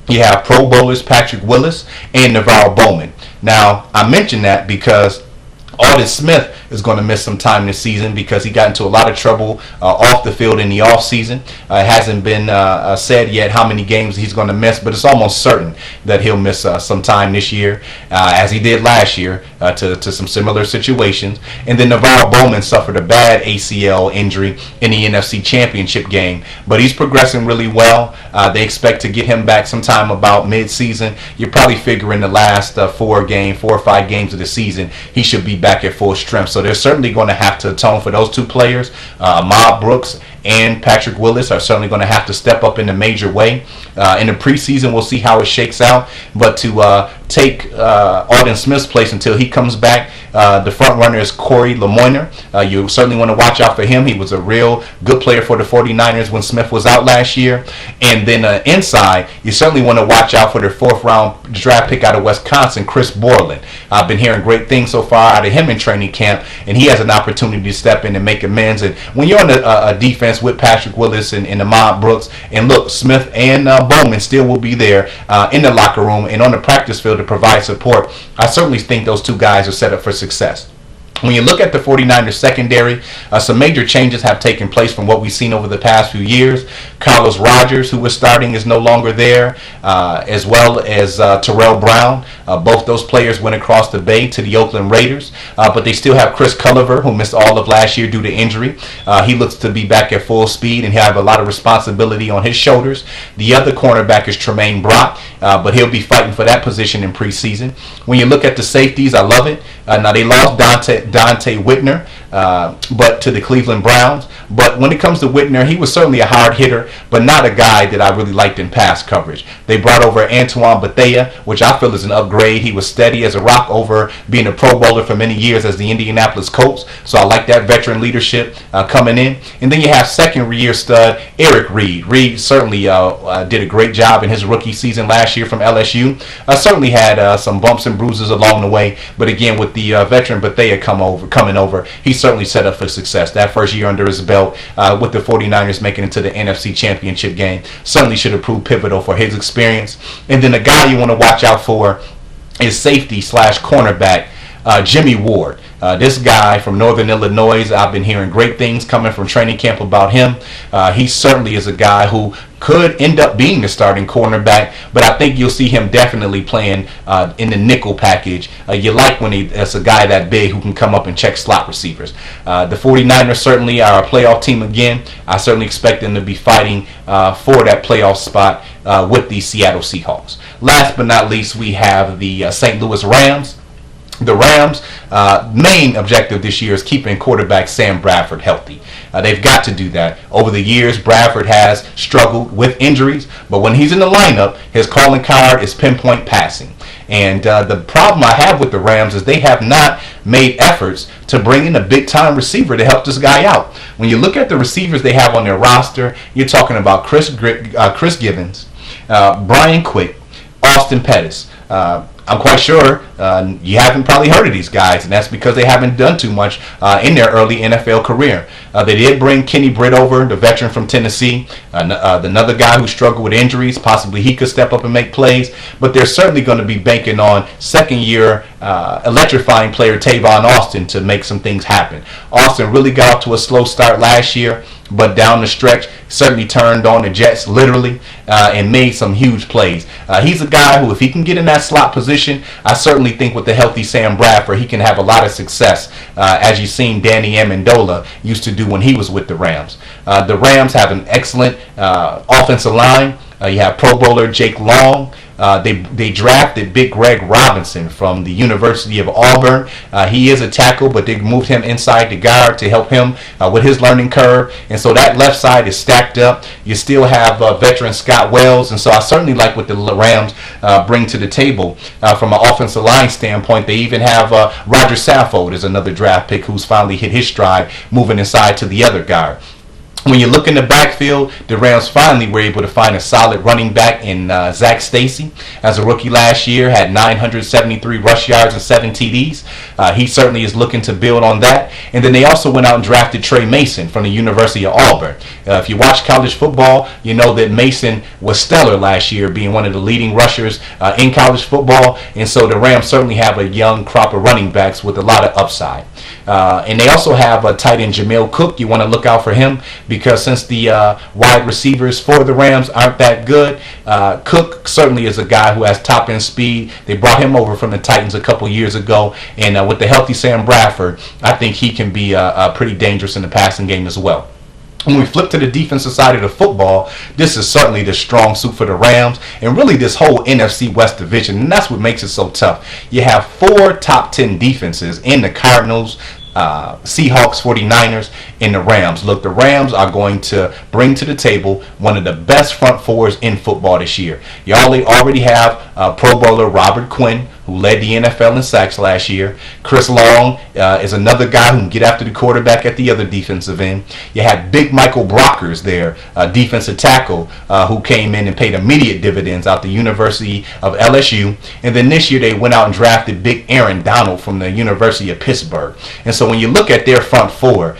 you have Pro Bowlers Patrick Willis and Navarro Bowman. Now, I mention that because Alden Smith is going to miss some time this season because he got into a lot of trouble off the field in the offseason. It hasn't been said yet how many games he's going to miss, but it's almost certain that he'll miss some time this year, as he did last year to some similar situations. And then Navarro Bowman suffered a bad ACL injury in the NFC Championship game, but he's progressing really well. They expect to get him back sometime about mid-season. You're probably figuring the last 4 or 5 games of the season, he should be back at full strength. So they're certainly going to have to atone for those two players. Ahmad Brooks and Patrick Willis are certainly going to have to step up in a major way. In the preseason, we'll see how it shakes out. But to take Alden Smith's place until he comes back, the front runner is Corey Lemoyne. You certainly want to watch out for him. He was a real good player for the 49ers when Smith was out last year. And then inside, you certainly want to watch out for their 4th-round draft pick out of Wisconsin, Chris Borland. I've been hearing great things so far out of him in training camp, and he has an opportunity to step in and make amends. And when you're on a defense with Patrick Willis and Ahmad Brooks, and look, Smith and Bowman still will be there in the locker room and on the practice field to provide support, I certainly think those two guys are set up for success. When you look at the 49ers secondary, some major changes have taken place from what we've seen over the past few years. Carlos Rogers, who was starting, is no longer there, as well as Terrell Brown. Both those players went across the bay to the Oakland Raiders, but they still have Chris Culliver, who missed all of last year due to injury. He looks to be back at full speed and have a lot of responsibility on his shoulders. The other cornerback is Tremaine Brock, but he'll be fighting for that position in preseason. When you look at the safeties, I love it. Now, they lost Dante Whitner, but to the Cleveland Browns. But when it comes to Whitner, he was certainly a hard hitter, but not a guy that I really liked in pass coverage. They brought over Antoine Bethea, which I feel is an upgrade. He was steady as a rock over being a Pro Bowler for many years as the Indianapolis Colts. So I like that veteran leadership coming in. And then you have second-year stud Eric Reed. Reed certainly did a great job in his rookie season last year from LSU. Certainly had some bumps and bruises along the way, but again, with the veteran Bethea coming over, he's certainly set up for success. That first year under his belt with the 49ers making it to the NFC Championship game certainly should have proved pivotal for his experience. And then the guy you want to watch out for is safety / cornerback Jimmy Ward. This guy from Northern Illinois, I've been hearing great things coming from training camp about him. He certainly is a guy who could end up being the starting cornerback, but I think you'll see him definitely playing in the nickel package. You like when it's a guy that big who can come up and check slot receivers. The 49ers certainly are a playoff team again. I certainly expect them to be fighting for that playoff spot with the Seattle Seahawks. Last but not least, we have the St. Louis Rams. The Rams' main objective this year is keeping quarterback Sam Bradford healthy. They've got to do that. Over the years, Bradford has struggled with injuries, but when he's in the lineup, his calling card is pinpoint passing. And the problem I have with the Rams is they have not made efforts to bring in a big-time receiver to help this guy out. When you look at the receivers they have on their roster, you're talking about Chris Givens, Brian Quick, Austin Pettis. I'm quite sure you haven't probably heard of these guys, and that's because they haven't done too much in their early NFL career. They did bring Kenny Britt over, the veteran from Tennessee, another guy who struggled with injuries. Possibly he could step up and make plays, but they're certainly going to be banking on second-year electrifying player Tavon Austin to make some things happen. Austin really got off to a slow start last year, but down the stretch certainly turned on the Jets literally and made some huge plays. He's a guy who, if he can get in that slot position, I certainly think with the healthy Sam Bradford, he can have a lot of success, as you've seen Danny Amendola used to do when he was with the Rams. The Rams have an excellent offensive line. You have Pro Bowler Jake Long. They drafted Big Greg Robinson from the University of Auburn. He is a tackle, but they moved him inside the guard to help him with his learning curve. And so that left side is stacked up. You still have veteran Scott Wells. And so I certainly like what the Rams bring to the table from an offensive line standpoint. They even have Roger Saffold as another draft pick who's finally hit his stride, moving inside to the other guard. When you look in the backfield, the Rams finally were able to find a solid running back in Zach Stacy. As a rookie last year, had 973 rush yards and 7 TDs. He certainly is looking to build on that. And then they also went out and drafted Trey Mason from the University of Auburn. If you watch college football, you know that Mason was stellar last year, being one of the leading rushers in college football. And so the Rams certainly have a young crop of running backs with a lot of upside. And they also have a tight end Jamel Cook. You want to look out for him because since the wide receivers for the Rams aren't that good, Cook certainly is a guy who has top end speed. They brought him over from the Titans a couple years ago, and with the healthy Sam Bradford, I think he can be pretty dangerous in the passing game as well. When we flip to the defensive side of the football, this is certainly the strong suit for the Rams and really this whole NFC West division, and that's what makes it so tough. You have 4 top 10 defenses in the Cardinals, Seahawks, 49ers, and the Rams. Look, the Rams are going to bring to the table one of the best front fours in football this year. You already have Pro Bowler Robert Quinn, who led the NFL in sacks last year. Chris Long is another guy who can get after the quarterback at the other defensive end. You had Big Michael Brockers there, defensive tackle, who came in and paid immediate dividends out the University of LSU. And then this year they went out and drafted Big Aaron Donald from the University of Pittsburgh. And so when you look at their front four,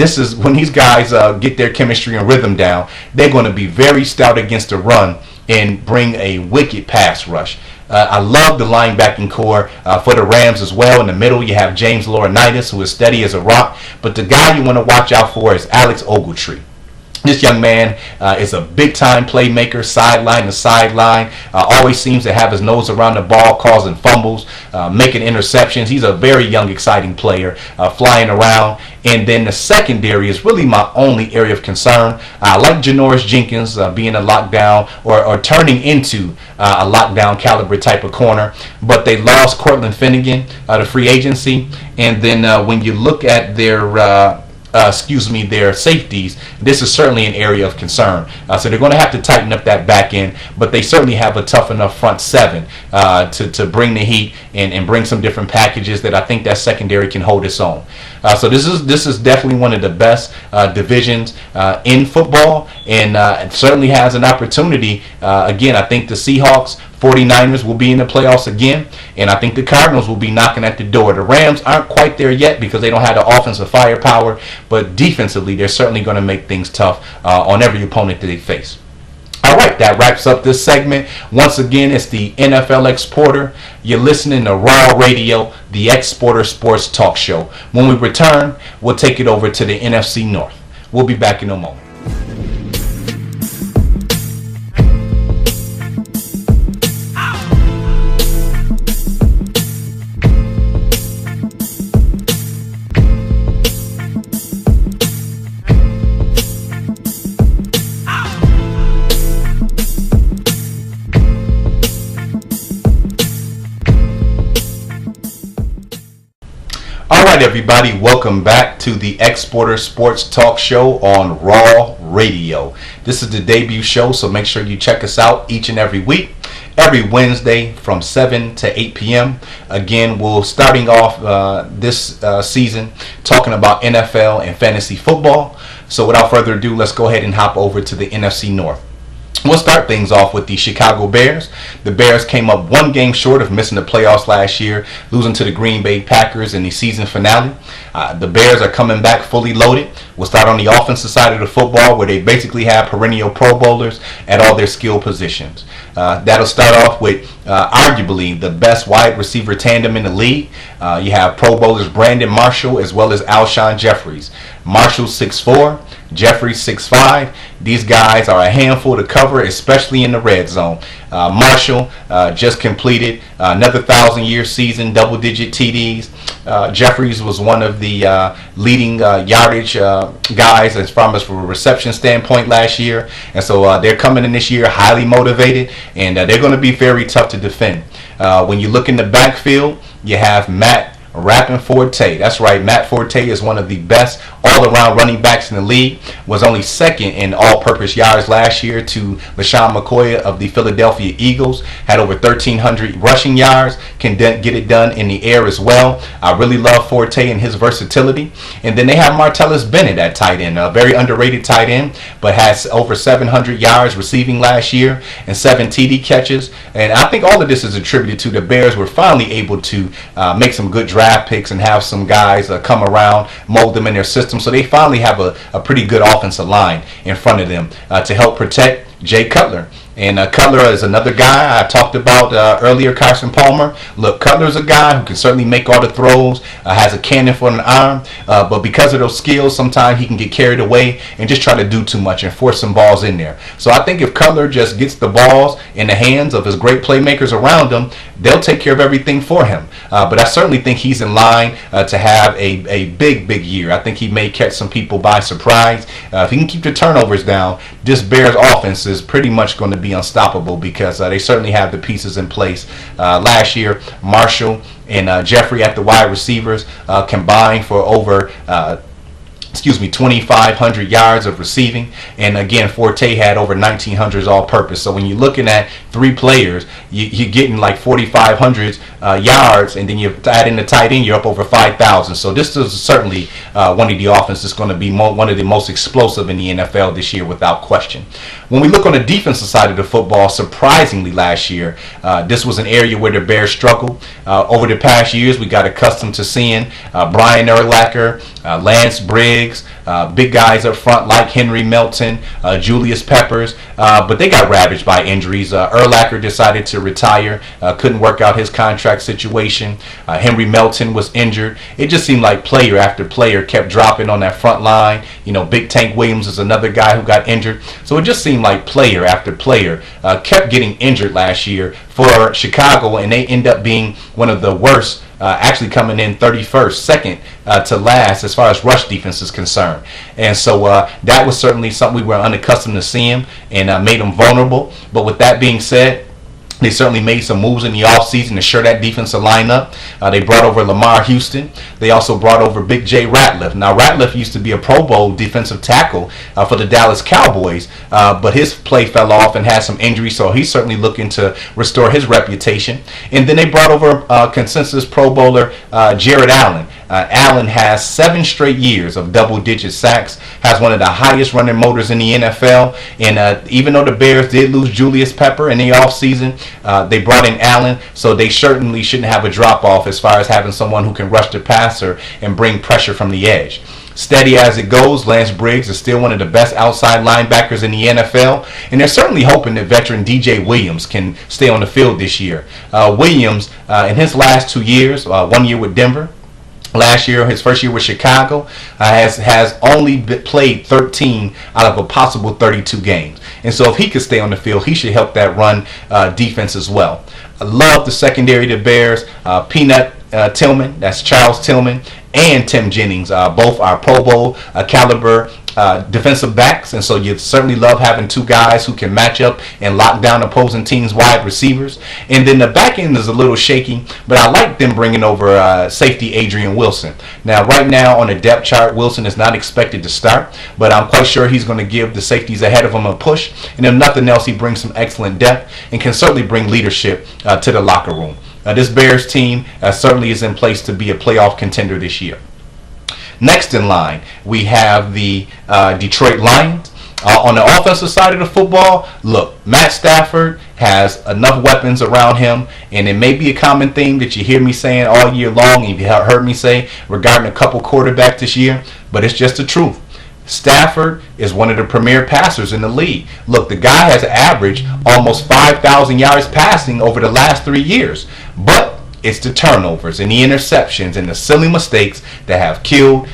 this is when these guys get their chemistry and rhythm down, they're going to be very stout against the run and bring a wicked pass rush. I love the linebacking core for the Rams as well. In the middle, you have James Laurinaitis, who is steady as a rock. But the guy you want to watch out for is Alex Ogletree. This young man is a big-time playmaker, sideline to sideline. Always seems to have his nose around the ball, causing fumbles, making interceptions. He's a very young, exciting player, flying around. And then the secondary is really my only area of concern. I like Janoris Jenkins being a lockdown or turning into a lockdown caliber type of corner. But they lost Cortland Finnegan to free agency. And then when you look at their their safeties, this is certainly an area of concern. So they're going to have to tighten up that back end, but they certainly have a tough enough front seven to bring the heat and bring some different packages that I think that secondary can hold its own. So this is definitely one of the best divisions in football, and it certainly has an opportunity. Again, I think the Seahawks, 49ers will be in the playoffs again, and I think the Cardinals will be knocking at the door. The Rams aren't quite there yet because they don't have the offensive firepower, but defensively they're certainly going to make things tough on every opponent that they face. All right, that wraps up this segment. Once again, it's the NFL Exporter. You're listening to Raw Radio, the Exporter Sports Talk Show. When we return, we'll take it over to the NFC North. We'll be back in a moment. everybody. Welcome back to the Exporter Sports Talk Show on Raw Radio. This is the debut show, so make sure you check us out each and every week, every Wednesday from 7 to 8 p.m. Again, we're starting off this season talking about NFL and fantasy football. So without further ado, let's go ahead and hop over to the NFC North. We'll start things off with the Chicago Bears. The Bears came up one game short of missing the playoffs last year, losing to the Green Bay Packers in the season finale. The Bears are coming back fully loaded. We'll start on the offensive side of the football, where they basically have perennial Pro Bowlers at all their skill positions. That'll start off with arguably the best wide receiver tandem in the league. You have Pro Bowlers Brandon Marshall as well as Alshon Jeffries. Marshall's 6'4", Jeffries 6'5". These guys are a handful to cover, especially in the red zone. Marshall just completed another 1,000-year season, double-digit TDs. Jeffries was one of the leading yardage guys as far as from a reception standpoint last year. And so they're coming in this year highly motivated, and they're going to be very tough to defend. When you look in the backfield, you have Matt Forte. That's right, Matt Forte is one of the best all-around running backs in the league. Was only second in all-purpose yards last year to LaShawn McCoy of the Philadelphia Eagles. Had over 1,300 rushing yards. Can get it done in the air as well. I really love Forte and his versatility. And then they have Martellus Bennett at tight end, a very underrated tight end, but has over 700 yards receiving last year and 7 TD catches. And I think all of this is attributed to the Bears were finally able to make some good draft picks and have some guys come around, mold them in their system. So they finally have a pretty good offensive line in front of them to help protect Jay Cutler. And Cutler is another guy I talked about earlier, Carson Palmer. Look, Cutler's a guy who can certainly make all the throws, has a cannon for an arm, but because of those skills, sometimes he can get carried away and just try to do too much and force some balls in there. So I think if Cutler just gets the balls in the hands of his great playmakers around him, they'll take care of everything for him. But I certainly think he's in line to have a big year. I think he may catch some people by surprise. If he can keep the turnovers down, this Bears offense is pretty much going to be unstoppable because they certainly have the pieces in place. Last year, Marshall and Jeffrey at the wide receivers combined for over 2,500 yards of receiving, and again Forte had over 1,900 all-purpose. So when you're looking at three players, you're getting like 4,500 yards, and then you add in the tight end, you're up over 5,000. So this is certainly one of the offenses that's going to be one of the most explosive in the NFL this year, without question. When we look on the defensive side of the football, surprisingly last year, this was an area where the Bears struggled. Over the past years, we got accustomed to seeing Brian Urlacher, Lance Briggs, big guys up front like Henry Melton, Julius Peppers, but they got ravaged by injuries. Urlacher decided to retire, couldn't work out his contract situation. Henry Melton was injured. It just seemed like player after player kept dropping on that front line. You know, Big Tank Williams is another guy who got injured. So it just seemed like player after player kept getting injured last year for Chicago, and they end up being one of the worst, actually coming in 31st, second to last as far as rush defense is concerned. And so that was certainly something we were unaccustomed to seeing, and made them vulnerable. But with that being said, they certainly made some moves in the offseason to shore that defensive line up. They brought over Lamar Houston. They also brought over Big J Ratliff. Now, Ratliff used to be a Pro Bowl defensive tackle for the Dallas Cowboys, but his play fell off and had some injuries, so he's certainly looking to restore his reputation. And then they brought over consensus Pro Bowler Jared Allen. Allen has 7 straight years of double-digit sacks, has one of the highest running motors in the NFL, and even though the Bears did lose Julius Pepper in the offseason, they brought in Allen, so they certainly shouldn't have a drop-off as far as having someone who can rush the passer and bring pressure from the edge. Steady as it goes, Lance Briggs is still one of the best outside linebackers in the NFL, and they're certainly hoping that veteran DJ Williams can stay on the field this year. Williams, in his last 2 years, 1 year with Denver, last year, his first year with Chicago, has only played 13 out of a possible 32 games. And so if he could stay on the field, he should help that run defense as well. I love the secondary of the Bears. Peanut Tillman, that's Charles Tillman, and Tim Jennings. Both are Pro Bowl caliber defensive backs, and so you certainly love having two guys who can match up and lock down opposing teams' wide receivers. And then the back end is a little shaky, but I like them bringing over safety Adrian Wilson. Now, right now on the depth chart, Wilson is not expected to start, but I'm quite sure he's going to give the safeties ahead of him a push. And if nothing else, he brings some excellent depth and can certainly bring leadership to the locker room. This Bears team certainly is in place to be a playoff contender this year. Next in line, we have the Detroit Lions. On the offensive side of the football, look, Matt Stafford has enough weapons around him, and it may be a common theme that you hear me saying all year long, and you heard me say regarding a couple quarterbacks this year, but it's just the truth. Stafford is one of the premier passers in the league. Look, the guy has averaged almost 5,000 yards passing over the last 3 years, but it's the turnovers and the interceptions and the silly mistakes that have killed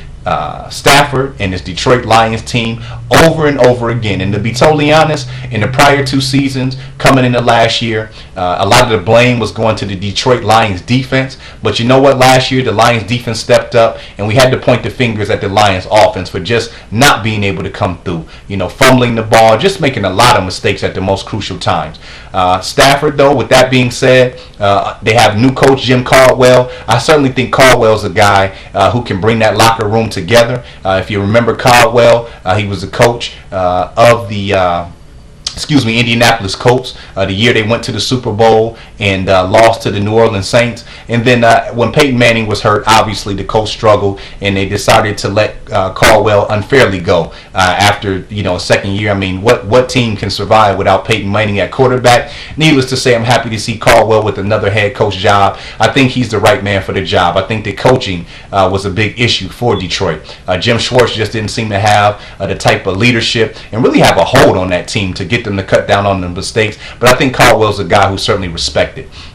Stafford and his Detroit Lions team over and over again. And to be totally honest, in the prior 2 seasons, coming into last year, a lot of the blame was going to the Detroit Lions defense. But you know what? Last year, the Lions defense stepped up, and we had to point the fingers at the Lions offense for just not being able to come through. You know, fumbling the ball, just making a lot of mistakes at the most crucial times. Stafford, though, with that being said, they have new coach Jim Caldwell. I certainly think Caldwell's a guy who can bring that locker room together. If you remember Caldwell, he was the coach of the Indianapolis Colts the year they went to the Super Bowl and lost to the New Orleans Saints. And then when Peyton Manning was hurt, obviously the Colts struggled, and they decided to let Caldwell unfairly go after a second year. I mean, what team can survive without Peyton Manning at quarterback? Needless to say, I'm happy to see Caldwell with another head coach job. I think he's the right man for the job. I think the coaching was a big issue for Detroit. Jim Schwartz just didn't seem to have the type of leadership and really have a hold on that team to get them to cut down on the mistakes. But I think Caldwell's a guy who's certainly respected.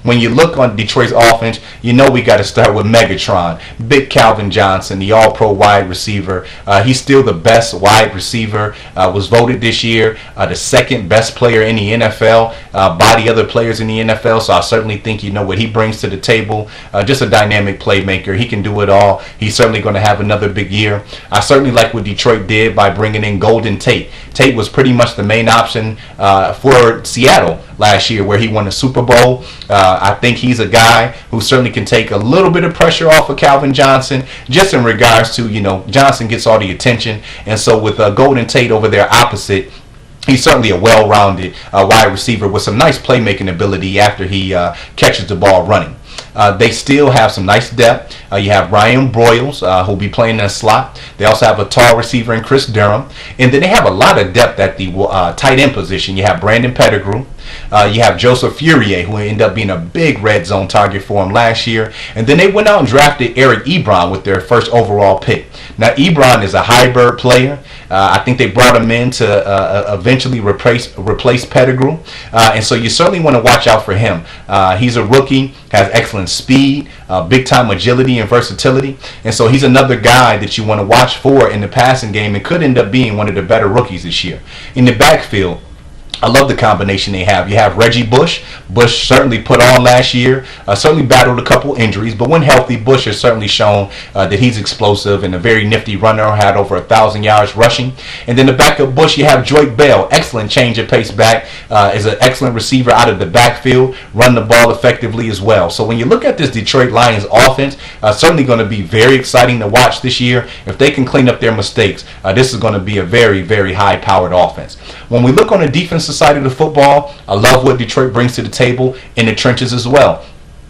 When you look on Detroit's offense, you know we got to start with Megatron, Big Calvin Johnson, the all-pro wide receiver. He's still the best wide receiver, was voted this year the second best player in the NFL by the other players in the NFL. So I certainly think what he brings to the table. Just a dynamic playmaker. He can do it all. He's certainly going to have another big year. I certainly like what Detroit did by bringing in Golden Tate. Tate was pretty much the main option for Seattle last year, where he won the Super Bowl. I think he's a guy who certainly can take a little bit of pressure off of Calvin Johnson, just in regards to, Johnson gets all the attention. And so with Golden Tate over there opposite, he's certainly a well-rounded wide receiver with some nice playmaking ability after he catches the ball running. They still have some nice depth. You have Ryan Broyles, who'll be playing in a slot. They also have a tall receiver in Chris Durham. And then they have a lot of depth at the tight end position. You have Brandon Pettigrew. You have Joseph Fourier, who ended up being a big red zone target for him last year. And then they went out and drafted Eric Ebron with their first overall pick. Now, Ebron is a hybrid player. I think they brought him in to eventually replace Pettigrew. And so you certainly want to watch out for him. He's a rookie, has excellent speed, big-time agility and versatility. And so he's another guy that you want to watch for in the passing game and could end up being one of the better rookies this year. In the backfield, I love the combination they have. You have Reggie Bush. Bush certainly put on last year, certainly battled a couple injuries, but when healthy, Bush has certainly shown that he's explosive and a very nifty runner, had over 1,000 yards rushing. And then the backup Bush, you have Joyke Bell, excellent change of pace back, is an excellent receiver out of the backfield, run the ball effectively as well. So when you look at this Detroit Lions offense, certainly going to be very exciting to watch this year. If they can clean up their mistakes, this is going to be a very, very high-powered offense. When we look on the defensive side of the football, I love what Detroit brings to the table in the trenches as well.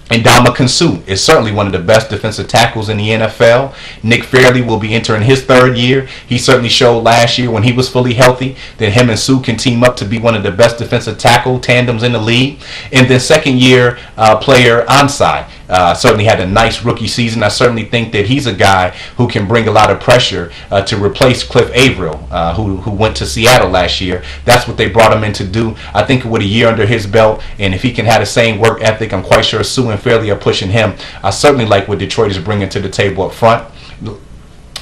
And Ndamukong Suh is certainly one of the best defensive tackles in the NFL. Nick Fairley will be entering his 3rd year. He certainly showed last year when he was fully healthy that him and Suh can team up to be one of the best defensive tackle tandems in the league. And then 2nd-year player Ansai certainly had a nice rookie season. I certainly think that he's a guy who can bring a lot of pressure to replace Cliff Averill, who went to Seattle last year. That's what they brought him in to do. I think with a year under his belt, and if he can have the same work ethic, I'm quite sure Suh and Fairley are pushing him. I certainly like what Detroit is bringing to the table up front.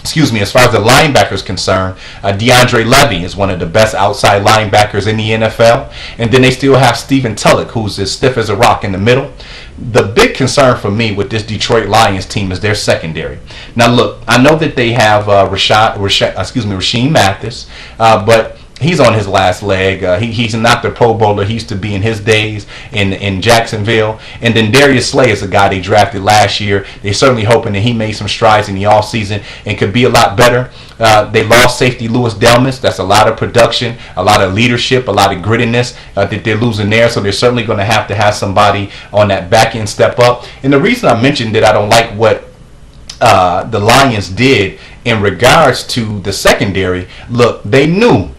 As far as the linebackers concerned, DeAndre Levy is one of the best outside linebackers in the NFL. And then they still have Steven Tulloch, who's as stiff as a rock in the middle. The big concern for me with this Detroit Lions team is their secondary. Now, look, I know that they have Rasheem Mathis, but he's on his last leg. He's not the Pro Bowler he used to be in his days in Jacksonville. And then Darius Slay is a guy they drafted last year. They're certainly hoping that he made some strides in the offseason and could be a lot better. They lost safety Louis Delmas. That's a lot of production, a lot of leadership, a lot of grittiness that they're losing there. So they're certainly going to have somebody on that back end step up. And the reason I mentioned that I don't like what the Lions did in regards to the secondary, look, they knew.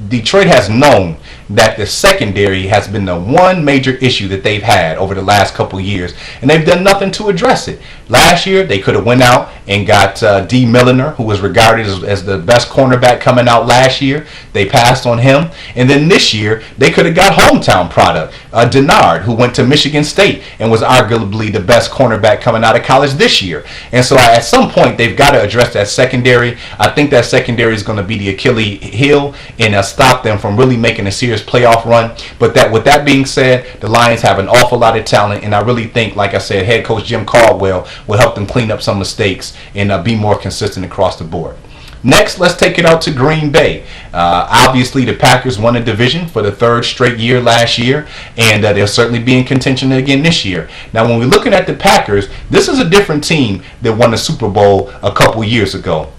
Detroit has known that the secondary has been the one major issue that they've had over the last couple years, and they've done nothing to address it. Last year, they could have went out and got D. Milliner, who was regarded as the best cornerback coming out last year. They passed on him. And then this year, they could have got hometown product, Denard, who went to Michigan State and was arguably the best cornerback coming out of college this year. And so at some point, they've got to address that secondary. I think that secondary is going to be the Achilles heel and stop them from really making a serious playoff run. But with that being said, the Lions have an awful lot of talent, and I really think, like I said, head coach Jim Caldwell will help them clean up some mistakes and be more consistent across the board. Next, let's take it out to Green Bay. Obviously, the Packers won a division for the third straight year last year, and they'll certainly be in contention again this year. Now, when we're looking at the Packers, this is a different team that won the Super Bowl a couple years ago.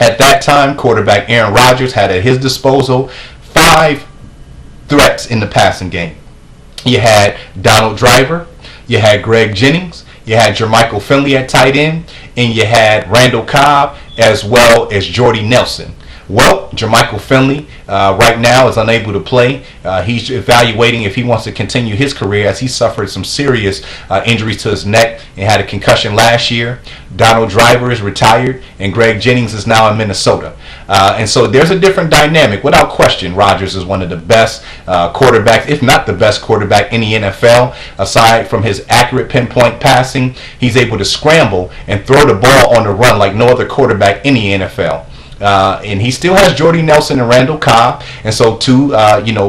At that time, quarterback Aaron Rodgers had at his disposal 5 threats in the passing game. You had Donald Driver, you had Greg Jennings, you had Jermichael Finley at tight end, and you had Randall Cobb as well as Jordy Nelson. Well, Jermichael Finley right now is unable to play. He's evaluating if he wants to continue his career as he suffered some serious injuries to his neck and had a concussion last year. Donald Driver is retired, and Greg Jennings is now in Minnesota. And so there's a different dynamic. Without question, Rodgers is one of the best quarterbacks, if not the best quarterback in the NFL. Aside from his accurate pinpoint passing, he's able to scramble and throw the ball on the run like no other quarterback in the NFL. And he still has Jordy Nelson and Randall Cobb, and so two,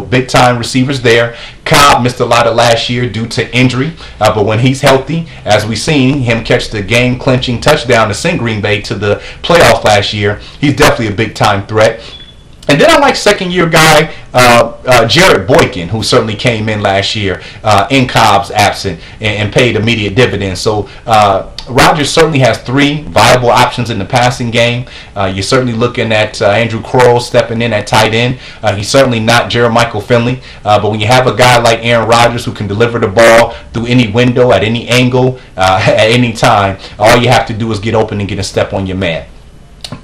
big-time receivers there. Cobb missed a lot of last year due to injury, but when he's healthy, as we've seen him catch the game-clinching touchdown to send Green Bay to the playoffs last year, he's definitely a big-time threat. And then I like second-year guy Jared Boykin, who certainly came in last year in Cobb's absence and paid immediate dividends. So Rodgers certainly has 3 viable options in the passing game. You're certainly looking at Andrew Kroll stepping in at tight end. He's certainly not Jermichael Finley, but when you have a guy like Aaron Rodgers who can deliver the ball through any window, at any angle, at any time, all you have to do is get open and get a step on your man.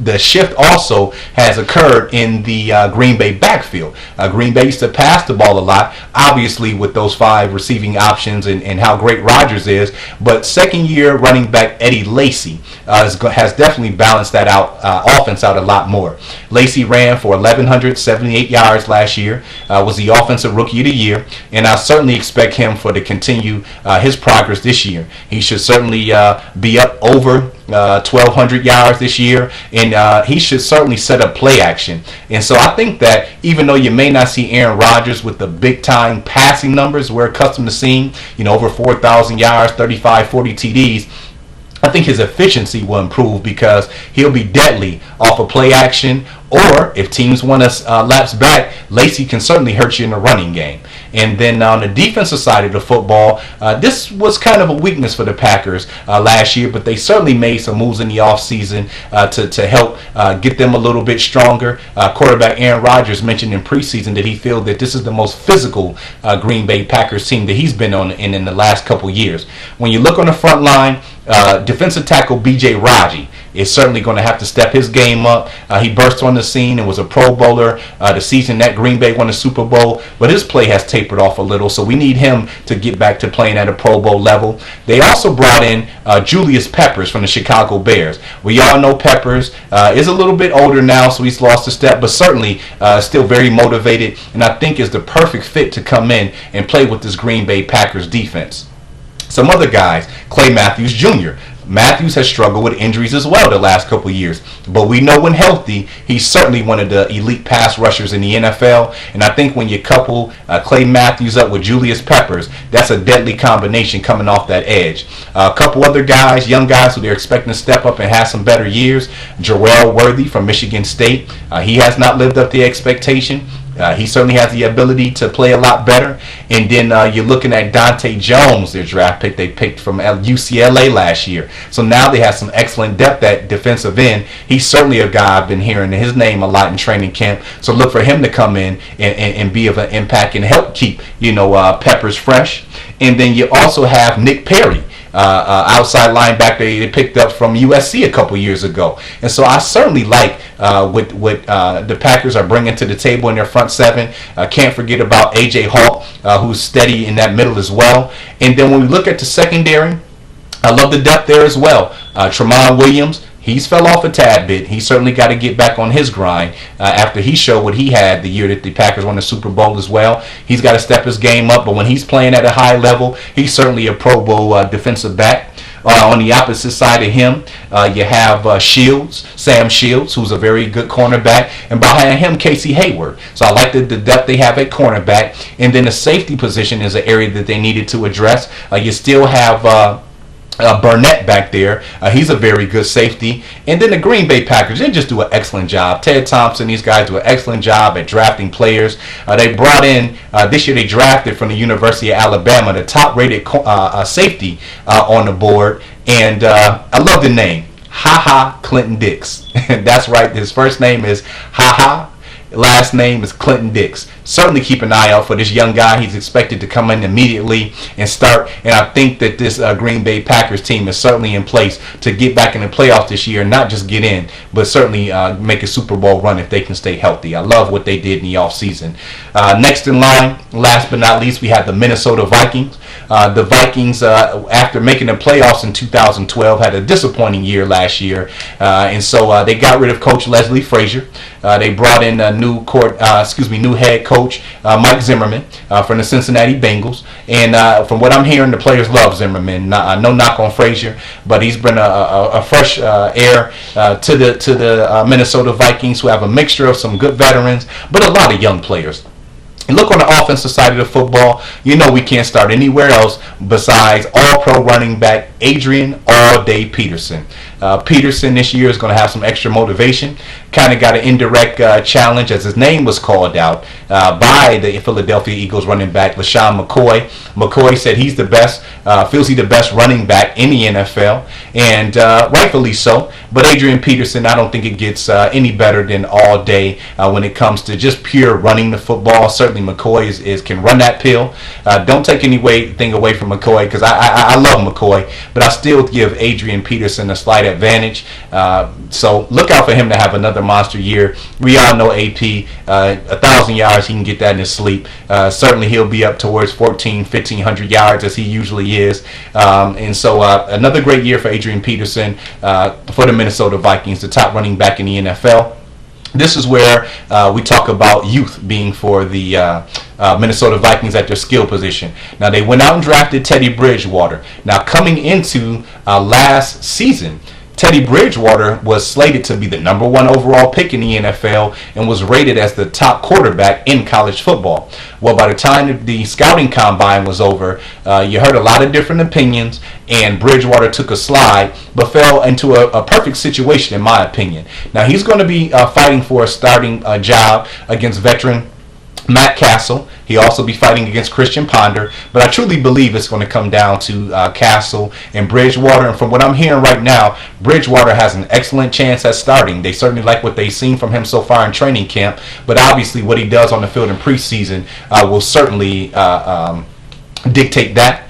The shift also has occurred in the Green Bay backfield. Green Bay used to pass the ball a lot, obviously with those 5 receiving options and how great Rodgers is. But second-year running back Eddie Lacy has definitely balanced that offense out a lot more. Lacy ran for 1,178 yards last year, was the Offensive Rookie of the Year, and I certainly expect him to continue his progress this year. He should certainly be up over 1,200 yards this year, and he should certainly set up play action. And so I think that even though you may not see Aaron Rodgers with the big-time passing numbers we're accustomed to seeing, over 4,000 yards, 35, 40 TDs, I think his efficiency will improve because he'll be deadly off of play action, or if teams want to lapse back, Lacy can certainly hurt you in the running game. And then on the defensive side of the football, this was kind of a weakness for the Packers last year, but they certainly made some moves in the offseason to help get them a little bit stronger. Quarterback Aaron Rodgers mentioned in preseason that he feels that this is the most physical Green Bay Packers team that he's been on in the last couple years. When you look on the front line, defensive tackle B.J. Raji is certainly going to have to step his game up. He burst on the scene and was a Pro Bowler the season that Green Bay won the Super Bowl, but his play has tapered off a little, so we need him to get back to playing at a Pro Bowl level. They also brought in Julius Peppers from the Chicago Bears. We all know Peppers is a little bit older now, so he's lost a step, but certainly still very motivated, and I think is the perfect fit to come in and play with this Green Bay Packers defense. Some other guys, Clay Matthews Jr., Matthews has struggled with injuries as well the last couple of years. But we know when healthy, he's certainly one of the elite pass rushers in the NFL. And I think when you couple Clay Matthews up with Julius Peppers, that's a deadly combination coming off that edge. A couple other guys, young guys who they're expecting to step up and have some better years. Jarrell Worthy from Michigan State. He has not lived up to the expectation. He certainly has the ability to play a lot better. And then you're looking at Dante Jones, their draft pick they picked from UCLA last year. So now they have some excellent depth at defensive end. He's certainly a guy I've been hearing his name a lot in training camp. So look for him to come in and be of an impact and help keep, Peppers fresh. And then you also have Nick Perry. Outside linebacker they picked up from USC a couple years ago. And so I certainly like what the Packers are bringing to the table in their front seven. Can't forget about A.J. Hawk, who's steady in that middle as well. And then when we look at the secondary, I love the depth there as well. Tramon Williams, he's fell off a tad bit. He certainly got to get back on his grind after he showed what he had the year that the Packers won the Super Bowl as well. He's got to step his game up, but when he's playing at a high level, he's certainly a Pro Bowl defensive back. On the opposite side of him, you have Sam Shields, who's a very good cornerback, and behind him, Casey Hayward. So I like the depth they have at cornerback. And then the safety position is an area that they needed to address. You still have Burnett back there. He's a very good safety. And then the Green Bay Packers, they just do an excellent job. Ted Thompson, these guys do an excellent job at drafting players. They brought in, this year they drafted from the University of Alabama, the top-rated safety on the board. And I love the name, Clinton Dix. That's right, his first name is last name is Clinton Dix. Certainly keep an eye out for this young guy. He's expected to come in immediately and start. And I think that this Green Bay Packers team is certainly in place to get back in the playoffs this year. Not just get in, but certainly make a Super Bowl run if they can stay healthy. I love what they did in the offseason. Next in line, last but not least, we have the Minnesota Vikings. The Vikings, after making the playoffs in 2012, had a disappointing year last year. And so they got rid of Coach Leslie Frazier. They brought in a new head coach, Mike Zimmerman, from the Cincinnati Bengals. And from what I'm hearing, the players love Zimmerman. No knock on Frazier, but he's been a fresh air to the Minnesota Vikings, who have a mixture of some good veterans, but a lot of young players. And look on the offensive side of the football, we can't start anywhere else besides all-pro running back Adrian All-Day Peterson. Peterson this year is going to have some extra motivation. Kind of got an indirect challenge as his name was called out by the Philadelphia Eagles running back LaShawn McCoy. McCoy said he's the best, feels he's the best running back in the NFL, and rightfully so. But Adrian Peterson, I don't think it gets any better than All Day when it comes to just pure running the football. Certainly McCoy can run that pill. Don't take anything away from McCoy, because I love McCoy, but I still give Adrian Peterson a slight advantage. So look out for him to have another monster year. We all know AP, 1,000 yards, he can get that in his sleep. Certainly he'll be up towards 1,500 yards as he usually is. And so another great year for Adrian Peterson for the Minnesota Vikings, the top running back in the NFL. This is where we talk about youth being for the Minnesota Vikings at their skill position. Now, they went out and drafted Teddy Bridgewater. Now, coming into last season, Teddy Bridgewater was slated to be the #1 overall pick in the NFL and was rated as the top quarterback in college football. Well, by the time the scouting combine was over, you heard a lot of different opinions, and Bridgewater took a slide, but fell into a perfect situation, in my opinion. Now, he's going to be fighting for a starting job against veteran Matt Castle. He'll also be fighting against Christian Ponder, but I truly believe it's going to come down to Castle and Bridgewater. And from what I'm hearing right now, Bridgewater has an excellent chance at starting. They certainly like what they've seen from him so far in training camp, but obviously what he does on the field in preseason will certainly dictate that.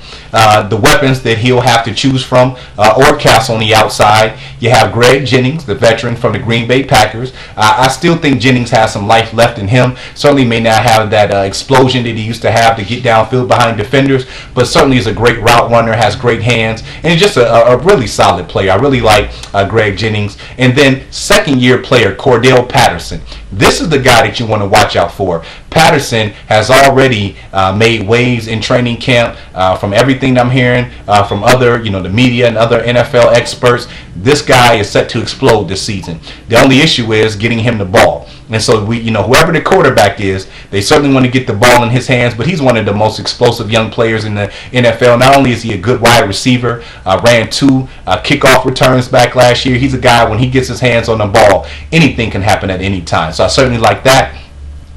The weapons that he'll have to choose from, or Castle on the outside. You have Greg Jennings, the veteran from the Green Bay Packers. I still think Jennings has some life left in him. Certainly may not have that explosion that he used to have to get downfield behind defenders, but certainly is a great route runner, has great hands, and he's just a really solid player. I really like Greg Jennings. And then second-year player Cordell Patterson. This is the guy that you want to watch out for. Patterson has already made waves in training camp. From everything I'm hearing from other, the media and other NFL experts, this guy is set to explode this season. The only issue is getting him the ball. And so whoever the quarterback is, they certainly want to get the ball in his hands, but he's one of the most explosive young players in the NFL. Not only is he a good wide receiver, ran 2 kickoff returns back last year, he's a guy, when he gets his hands on the ball, anything can happen at any time. So I certainly like that.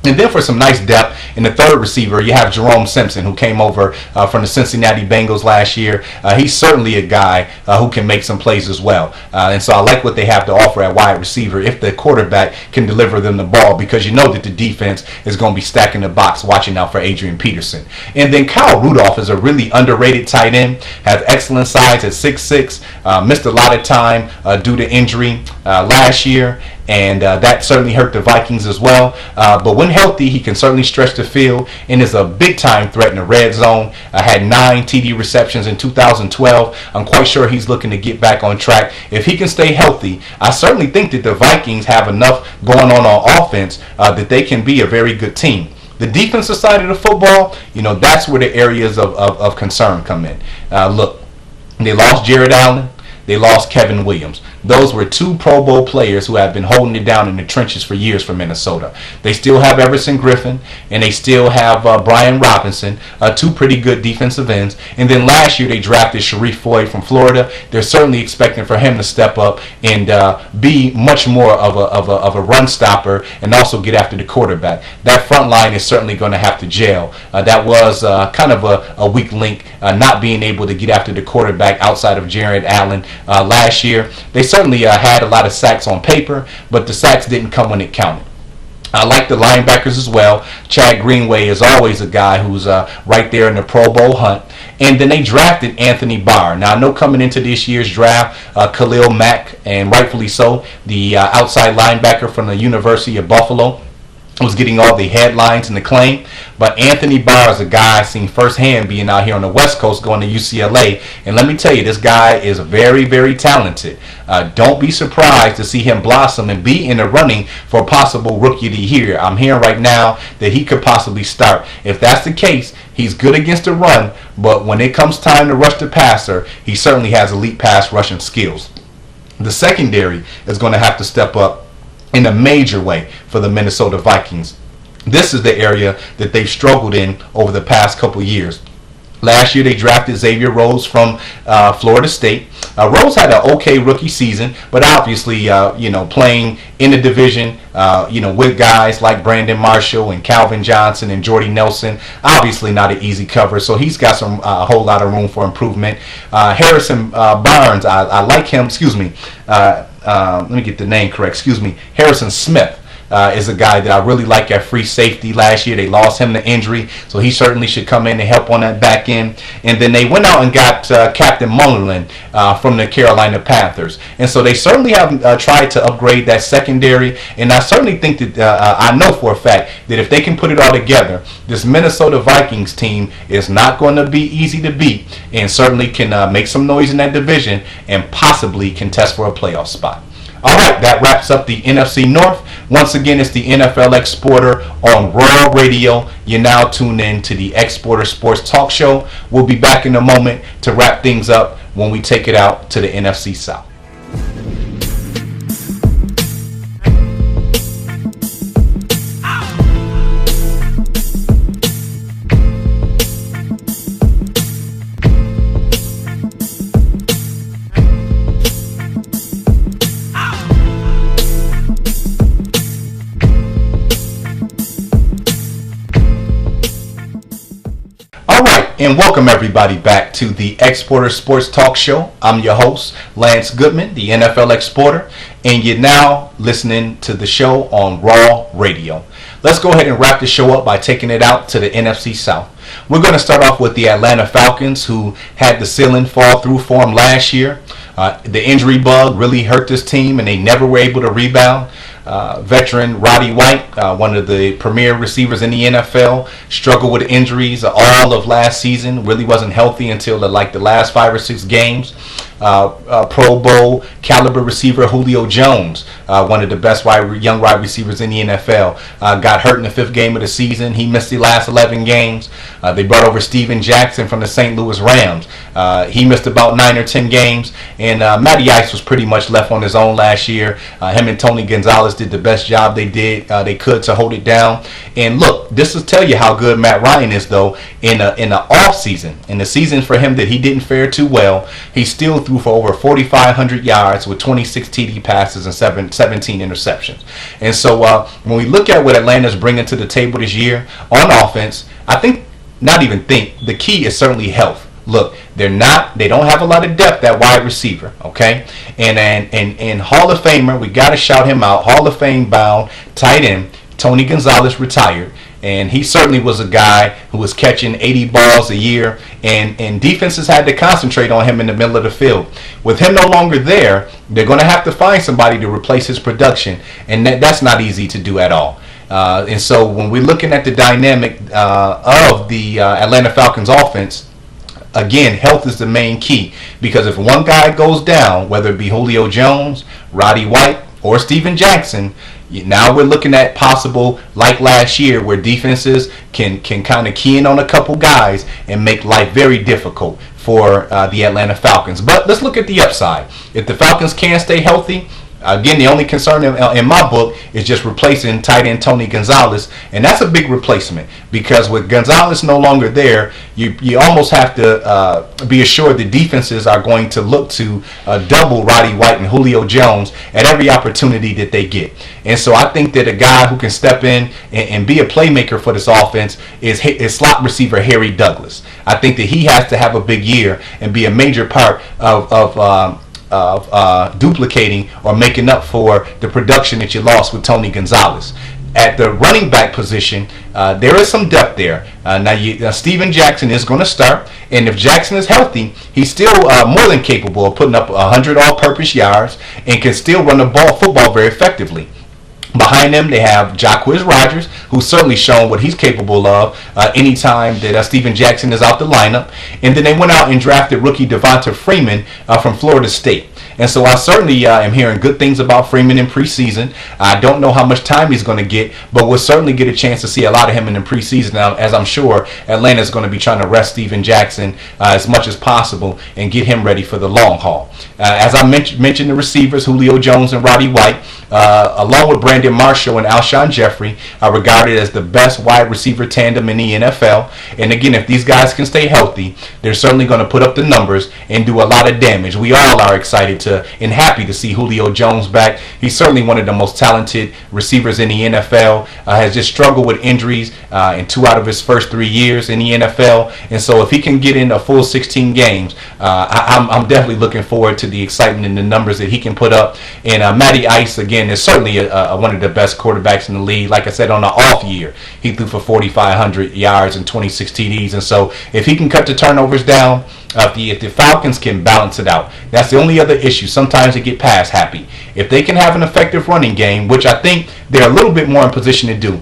And then for some nice depth in the third receiver, you have Jerome Simpson, who came over from the Cincinnati Bengals last year. He's certainly a guy who can make some plays as well. And so I like what they have to offer at wide receiver if the quarterback can deliver them the ball, because you know that the defense is going to be stacking the box, watching out for Adrian Peterson. And then Kyle Rudolph is a really underrated tight end, has excellent size at 6'6", missed a lot of time due to injury last year. And that certainly hurt the Vikings as well. But when healthy, he can certainly stretch the field and is a big-time threat in the red zone. Had 9 TD receptions in 2012. I'm quite sure he's looking to get back on track. If he can stay healthy, I certainly think that the Vikings have enough going on offense that they can be a very good team. The defensive side of the football, that's where the areas of concern come in. Look, they lost Jared Allen. They lost Kevin Williams. Those were 2 Pro Bowl players who have been holding it down in the trenches for years for Minnesota. They still have Everson Griffin, and they still have Brian Robinson, 2 pretty good defensive ends. And then last year they drafted Sharif Floyd from Florida. They're certainly expecting for him to step up and be much more of a run stopper and also get after the quarterback. That front line is certainly going to have to gel. That was kind of a weak link, not being able to get after the quarterback outside of Jared Allen last year. They certainly had a lot of sacks on paper, but the sacks didn't come when it counted. I like the linebackers as well. Chad Greenway is always a guy who's right there in the Pro Bowl hunt. And then they drafted Anthony Barr. Now, I know coming into this year's draft, Khalil Mack, and rightfully so, the outside linebacker from the University of Buffalo, was getting all the headlines and acclaim. But Anthony Barr is a guy I've seen firsthand being out here on the West Coast going to UCLA. And let me tell you, this guy is very, very talented. Don't be surprised to see him blossom and be in the running for a possible Rookie of the Year. I'm hearing right now that he could possibly start. If that's the case, he's good against the run, but when it comes time to rush the passer, he certainly has elite pass rushing skills. The secondary is going to have to step up in a major way for the Minnesota Vikings. This is the area that they've struggled in over the past couple years. Last year they drafted Xavier Rhodes from Florida State. Rhodes had an okay rookie season, but obviously, playing in the division, with guys like Brandon Marshall and Calvin Johnson and Jordy Nelson, obviously not an easy cover. So he's got a whole lot of room for improvement. Harrison Barnes, I like him. Let me get the name correct. Harrison Smith. Is a guy that I really like at free safety. Last year they lost him to injury, so he certainly should come in and help on that back end. And then they went out and got Captain Mullen from the Carolina Panthers. And so they certainly have tried to upgrade that secondary. And I certainly think that I know for a fact that if they can put it all together, this Minnesota Vikings team is not going to be easy to beat, and certainly can make some noise in that division and possibly contest for a playoff spot. All right, that wraps up the NFC North. Once again, it's the NFL Exporter on Raw Radio. You're now tuned in to the Exporter Sports Talk Show. We'll be back in a moment to wrap things up when we take it out to the NFC South. And welcome everybody back to the Exporter Sports Talk Show. I'm your host, Lance Goodman, the NFL Exporter, and you're now listening to the show on Raw Radio. Let's go ahead and wrap the show up by taking it out to the NFC South. We're going to start off with the Atlanta Falcons, who had the ceiling fall through for them last year. The injury bug really hurt this team, and they never were able to rebound. Veteran Roddy White, one of the premier receivers in the NFL, struggled with injuries all of last season. Really wasn't healthy until the last 5 or 6 games. Pro Bowl caliber receiver Julio Jones, one of the best young wide receivers in the NFL, got hurt in the 5th game of the season. He missed the last 11 games. They brought over Steven Jackson from the St. Louis Rams. He missed about 9 or 10 games, and Matty Ice was pretty much left on his own last year. Him and Tony Gonzalez did the best job they could to hold it down. And look, this will tell you how good Matt Ryan is, though. In the off season, in the season for him that he didn't fare too well, he still threw for over 4,500 yards with 26 TD passes and 17 interceptions. And so when we look at what Atlanta's bringing to the table this year on offense, the key is certainly health. Look, they don't have a lot of depth at wide receiver, okay? And Hall of Famer, we got to shout him out, Hall of Fame bound tight end Tony Gonzalez retired. And he certainly was a guy who was catching 80 balls a year, and defenses had to concentrate on him in the middle of the field. With him no longer there, they're going to have to find somebody to replace his production, and that's not easy to do at all. And so when we're looking at the dynamic of the Atlanta Falcons offense, again, health is the main key, because if one guy goes down, whether it be Julio Jones, Roddy White, or Steven Jackson, now we're looking at possible, like last year, where defenses can kind of key in on a couple guys and make life very difficult for the Atlanta Falcons. But let's look at the upside. If the Falcons can stay healthy, again, the only concern in my book is just replacing tight end Tony Gonzalez, and that's a big replacement, because with Gonzalez no longer there, you almost have to be assured the defenses are going to look to double Roddy White and Julio Jones at every opportunity that they get. And so I think that a guy who can step in and be a playmaker for this offense is slot receiver Harry Douglas. I think that he has to have a big year and be a major part of duplicating or making up for the production that you lost with Tony Gonzalez. At the running back position, there is some depth there. Now, Steven Jackson is going to start, and if Jackson is healthy, he's still more than capable of putting up 100 all-purpose yards and can still run the football very effectively. Behind them, they have Jacquizz Rodgers, who's certainly shown what he's capable of anytime that Steven Jackson is out the lineup. And then they went out and drafted rookie Devonta Freeman from Florida State. And so I certainly am hearing good things about Freeman in preseason. I don't know how much time he's going to get, but we'll certainly get a chance to see a lot of him in the preseason, now, as I'm sure Atlanta is going to be trying to rest Steven Jackson as much as possible and get him ready for the long haul. As I mentioned the receivers, Julio Jones and Roddy White, along with Brandon Marshall and Alshon Jeffrey, are regarded as the best wide receiver tandem in the NFL. And again, if these guys can stay healthy, they're certainly going to put up the numbers and do a lot of damage. We all are excited and happy to see Julio Jones back. He's certainly one of the most talented receivers in the NFL. Has just struggled with injuries in 2 out of his first 3 years in the NFL. And so if he can get in a full 16 games, I'm definitely looking forward to the excitement and the numbers that he can put up. And Matty Ice, again, is certainly one of the best quarterbacks in the league. Like I said, on the off year, he threw for 4,500 yards and 26 TDs. And so if he can cut the turnovers down, if the Falcons can balance it out, that's the only other issue. Sometimes they get pass happy. If they can have an effective running game, which I think they're a little bit more in position to do,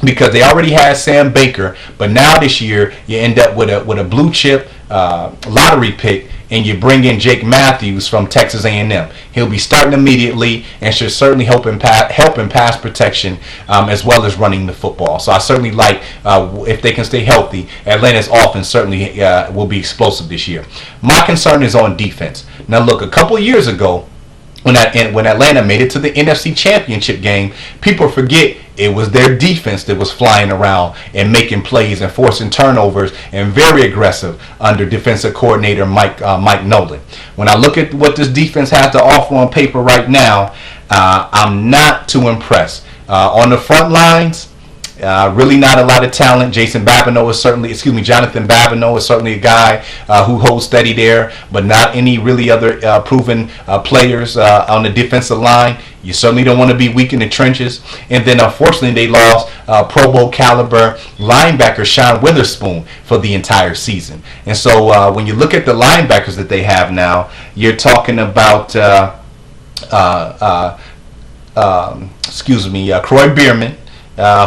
because they already had Sam Baker, but now this year you end up with a blue chip lottery pick, and you bring in Jake Matthews from Texas A&M. He'll be starting immediately and should certainly help in pass protection as well as running the football. So I certainly like, if they can stay healthy, Atlanta's offense certainly will be explosive this year. My concern is on defense. Now look, a couple of years ago, when Atlanta made it to the NFC Championship game, people forget it was their defense that was flying around and making plays and forcing turnovers and very aggressive under defensive coordinator Mike Nolan. When I look at what this defense has to offer on paper right now, I'm not too impressed. On the front lines, Really not a lot of talent. Jonathan Babineau is certainly a guy who holds steady there, but not any really other proven players on the defensive line. You certainly don't want to be weak in the trenches. And then, unfortunately, they lost Pro Bowl caliber linebacker Sean Witherspoon for the entire season. And so when you look at the linebackers that they have now, you're talking about Croy Bierman,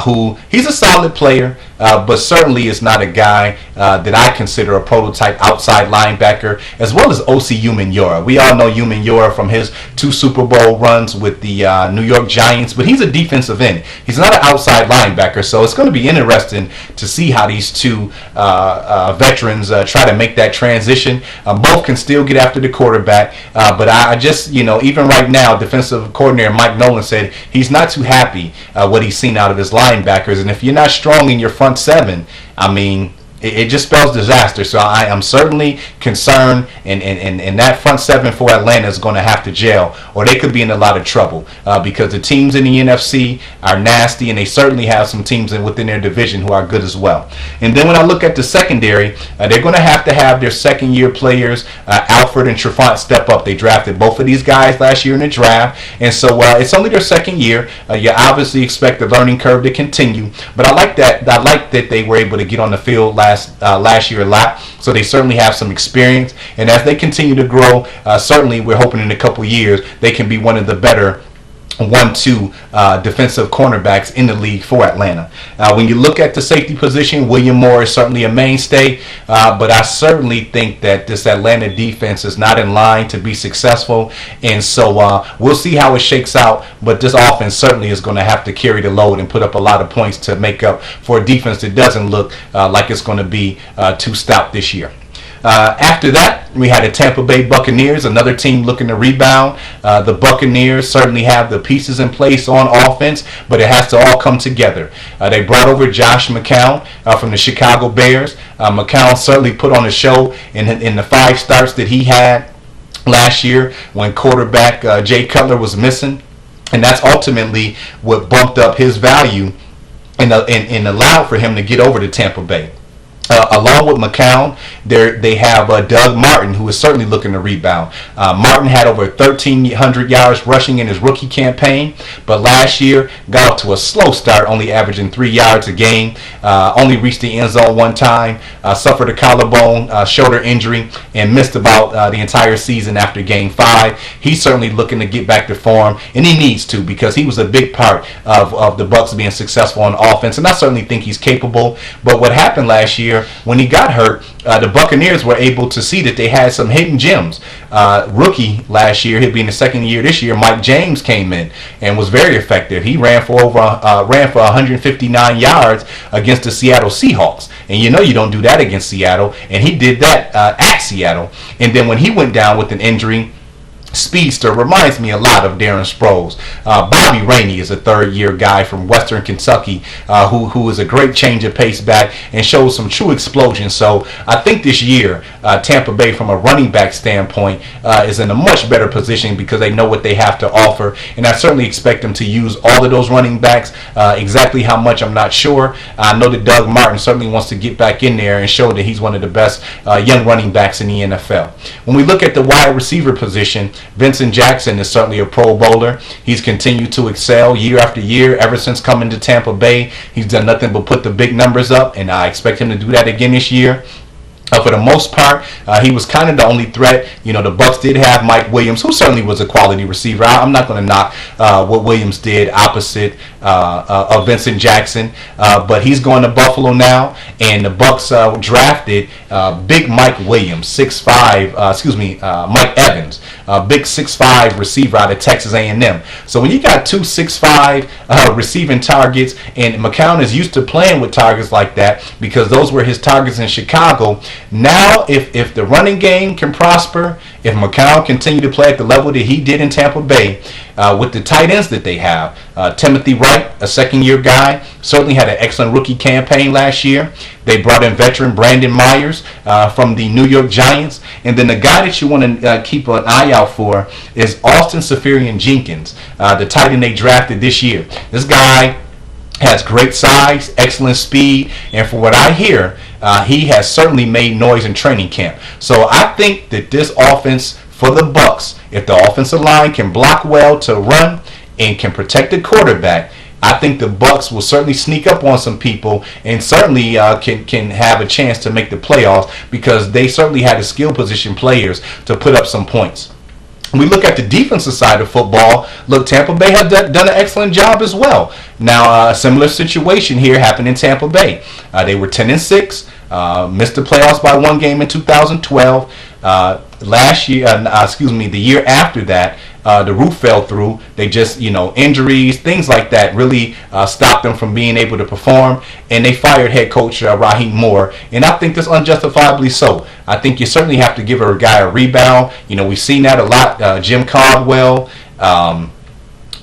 who he's a solid player, but certainly is not a guy that I consider a prototype outside linebacker, as well as O.C. Umenyiora. We all know Umenyiora from his 2 Super Bowl runs with the New York Giants, but he's a defensive end. He's not an outside linebacker, so it's going to be interesting to see how these two veterans try to make that transition. Both can still get after the quarterback, but I just, even right now, defensive coordinator Mike Nolan said he's not too happy what he's seen out of his linebackers, and if you're not strong in your front seven, I mean, it just spells disaster. So I am certainly concerned, and that front seven for Atlanta is going to have to gel, or they could be in a lot of trouble because the teams in the NFC are nasty, and they certainly have some teams within their division who are good as well. And then when I look at the secondary, they're going to have their second-year players, Alfred and Trufant, step up. They drafted both of these guys last year in the draft, and so it's only their second year. You obviously expect the learning curve to continue, but I like that they were able to get on the field last year a lot, so they certainly have some experience, and as they continue to grow, certainly we're hoping in a couple years they can be one of the better 1-2 defensive cornerbacks in the league for Atlanta. When you look at the safety position, William Moore is certainly a mainstay, but I certainly think that this Atlanta defense is not in line to be successful, and so we'll see how it shakes out, but this offense certainly is going to have to carry the load and put up a lot of points to make up for a defense that doesn't look like it's going to be too stout this year. After that, we had the Tampa Bay Buccaneers, another team looking to rebound. The Buccaneers certainly have the pieces in place on offense, but it has to all come together. They brought over Josh McCown from the Chicago Bears. McCown certainly put on a show in the 5 starts that he had last year when quarterback Jay Cutler was missing, and that's ultimately what bumped up his value and allowed for him to get over to Tampa Bay. Along with McCown, they have Doug Martin, who is certainly looking to rebound. Martin had over 1,300 yards rushing in his rookie campaign, but last year got off to a slow start, only averaging 3 yards a game. Only reached the end zone one time, suffered a collarbone shoulder injury, and missed about the entire season after Game 5. He's certainly looking to get back to form, and he needs to, because he was a big part of the Bucs being successful on offense, and I certainly think he's capable. But what happened last year, when he got hurt, the Buccaneers were able to see that they had some hidden gems. Rookie last year, he'll be in the second year this year, Mike James came in and was very effective. He ran for 159 yards against the Seattle Seahawks, and you don't do that against Seattle, and he did that at Seattle. And then when he went down with an injury, speedster, reminds me a lot of Darren Sproles. Bobby Rainey is a third-year guy from Western Kentucky who is a great change of pace back and shows some true explosion. So I think this year Tampa Bay, from a running back standpoint, is in a much better position because they know what they have to offer, and I certainly expect them to use all of those running backs. Exactly how much, I'm not sure. I know that Doug Martin certainly wants to get back in there and show that he's one of the best young running backs in the NFL. When we look at the wide receiver position, Vincent Jackson is certainly a Pro Bowler. He's continued to excel year after year ever since coming to Tampa Bay. He's done nothing but put the big numbers up, and I expect him to do that again this year. For the most part, he was kind of the only threat. The Bucs did have Mike Williams, who certainly was a quality receiver. I'm not going to knock what Williams did opposite of Vincent Jackson, but he's going to Buffalo now, and the Bucs drafted big Mike Williams, 6'5", Mike Evans, big 6'5" receiver out of Texas A&M. So when you got 2 6'5" receiving targets, and McCown is used to playing with targets like that because those were his targets in Chicago. Now, if the running game can prosper, if McCown continue to play at the level that he did in Tampa Bay, with the tight ends that they have, Timothy Wright, a second-year guy, certainly had an excellent rookie campaign last year. They brought in veteran Brandon Myers from the New York Giants. And then the guy that you want to keep an eye out for is Austin Seferian Jenkins, the tight end they drafted this year. This guy has great size, excellent speed, and from what I hear, he has certainly made noise in training camp. So I think that this offense for the Bucs, if the offensive line can block well to run and can protect the quarterback, I think the Bucs will certainly sneak up on some people and certainly can have a chance to make the playoffs, because they certainly had the skill position players to put up some points. We look at the defensive side of football. Look, Tampa Bay has done an excellent job as well. Now, a similar situation here happened in Tampa Bay. They were 10-6, missed the playoffs by one game in 2012. Last year, the year after that, the roof fell through. They just, injuries, things like that really stopped them from being able to perform. And they fired head coach Raheem Moore. And I think that's unjustifiably so. I think you certainly have to give a guy a rebound. We've seen that a lot. Jim Caldwell,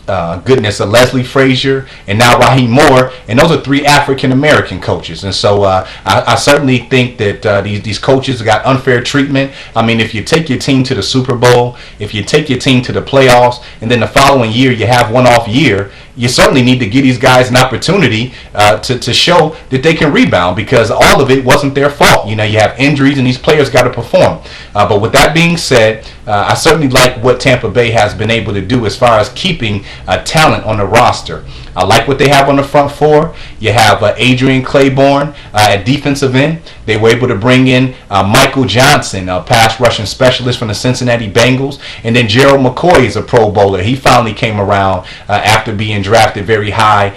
Leslie Frazier, and now Raheem Moore, and those are three African American coaches. And so I certainly think that these coaches got unfair treatment. I mean, if you take your team to the Super Bowl, if you take your team to the playoffs, and then the following year you have one off year, you certainly need to give these guys an opportunity to show that they can rebound, because all of it wasn't their fault. You have injuries and these players got to perform. But with that being said, I certainly like what Tampa Bay has been able to do as far as keeping talent on the roster. I like what they have on the front four. You have Adrian Claiborne at defensive end. They were able to bring in Michael Johnson, a pass rushing specialist from the Cincinnati Bengals. And then Gerald McCoy is a Pro Bowler. He finally came around after being drafted very high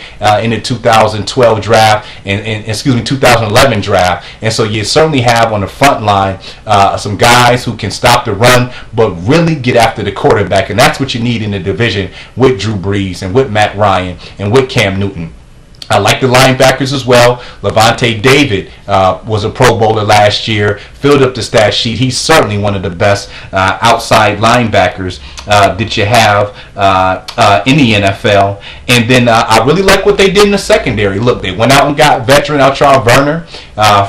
in the 2012 draft, and 2011 draft. And so you certainly have on the front line some guys who can stop the run, but really get after the quarterback. And that's what you need in the division with Drew Brees and with Matt Ryan and with Cam Newton. I like the linebackers as well. Levante David was a Pro Bowler last year, filled up the stat sheet. He's certainly one of the best outside linebackers that you have in the NFL. And then I really like what they did in the secondary. Look, they went out and got veteran Altrell Verner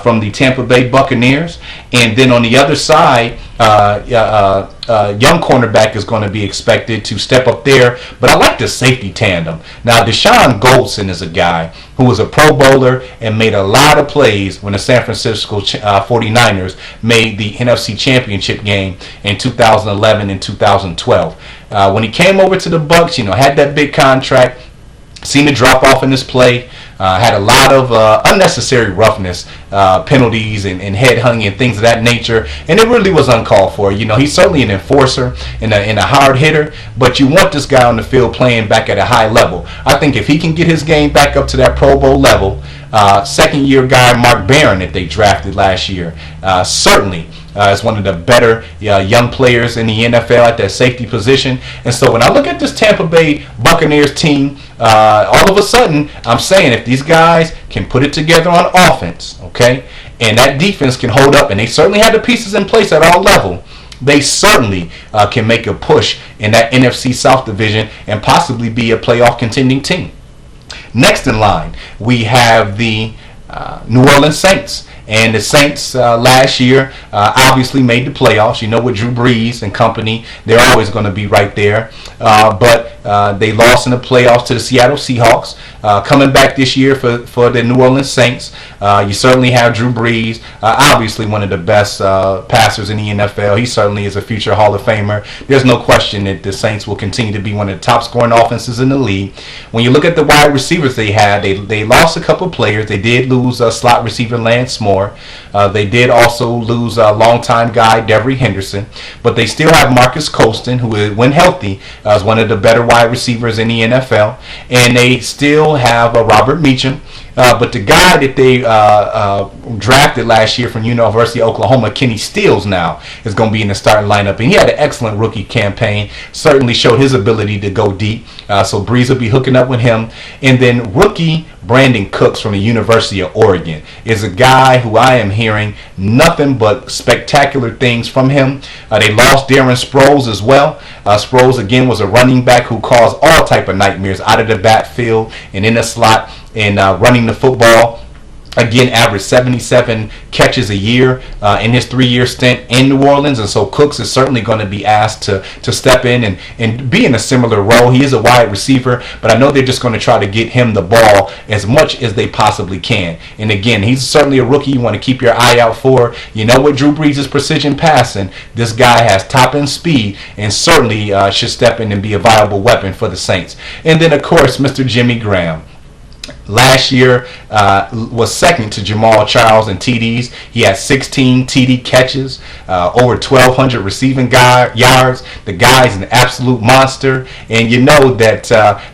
from the Tampa Bay Buccaneers. And then on the other side, young cornerback is going to be expected to step up there. But I like the safety tandem. Now, Deshaun Goldson is a guy who was a Pro Bowler and made a lot of plays when the San Francisco 49ers made the NFC Championship game in 2011 and 2012. When he came over to the Bucs, had that big contract, seemed to drop off in his play. Had a lot of unnecessary roughness, penalties and headhunting and things of that nature, and it really was uncalled for. He's certainly an enforcer and a hard hitter, but you want this guy on the field playing back at a high level. I think if he can get his game back up to that Pro Bowl level, second-year guy Mark Barron that they drafted last year, certainly is one of the better young players in the NFL at that safety position. And so when I look at this Tampa Bay Buccaneers team, all of a sudden I'm saying if these guys can put it together on offense, okay, and that defense can hold up, and they certainly have the pieces in place at all level, they certainly can make a push in that NFC South division and possibly be a playoff contending team. Next in line, we have the New Orleans Saints. And the Saints last year obviously made the playoffs. With Drew Brees and company, they're always going to be right there. But they lost in the playoffs to the Seattle Seahawks. Coming back this year for the New Orleans Saints, you certainly have Drew Brees, obviously one of the best passers in the NFL. He certainly is a future Hall of Famer. There's no question that the Saints will continue to be one of the top scoring offenses in the league. When you look at the wide receivers they had, they lost a couple players. They did lose slot receiver Lance Moore. They did also lose a longtime guy, Devery Henderson. But they still have Marcus Colston, who, when healthy, is one of the better wide receivers in the NFL. And they still have Robert Meacham. But the guy that they drafted last year from University of Oklahoma, Kenny Stills, now is going to be in the starting lineup. And he had an excellent rookie campaign. Certainly showed his ability to go deep. So Breeze will be hooking up with him. And then rookie Brandon Cooks from the University of Oregon is a guy who I am hearing nothing but spectacular things from him. They lost Darren Sproles as well. Sproles, again, was a running back who caused all type of nightmares out of the backfield and in the slot and running the football. Again, averaged 77 catches a year in his 3-year stint in New Orleans. And so Cooks is certainly going to be asked to step in and be in a similar role. He is a wide receiver, but I know they're just going to try to get him the ball as much as they possibly can. And again, he's certainly a rookie you want to keep your eye out for. You know what Drew Brees' precision passing. This guy has top end speed and certainly should step in and be a viable weapon for the Saints. And then, of course, Mr. Jimmy Graham. Last year was second to Jamal Charles in TDs. He had 16 TD catches, over 1,200 receiving yards. The guy's an absolute monster. And you know that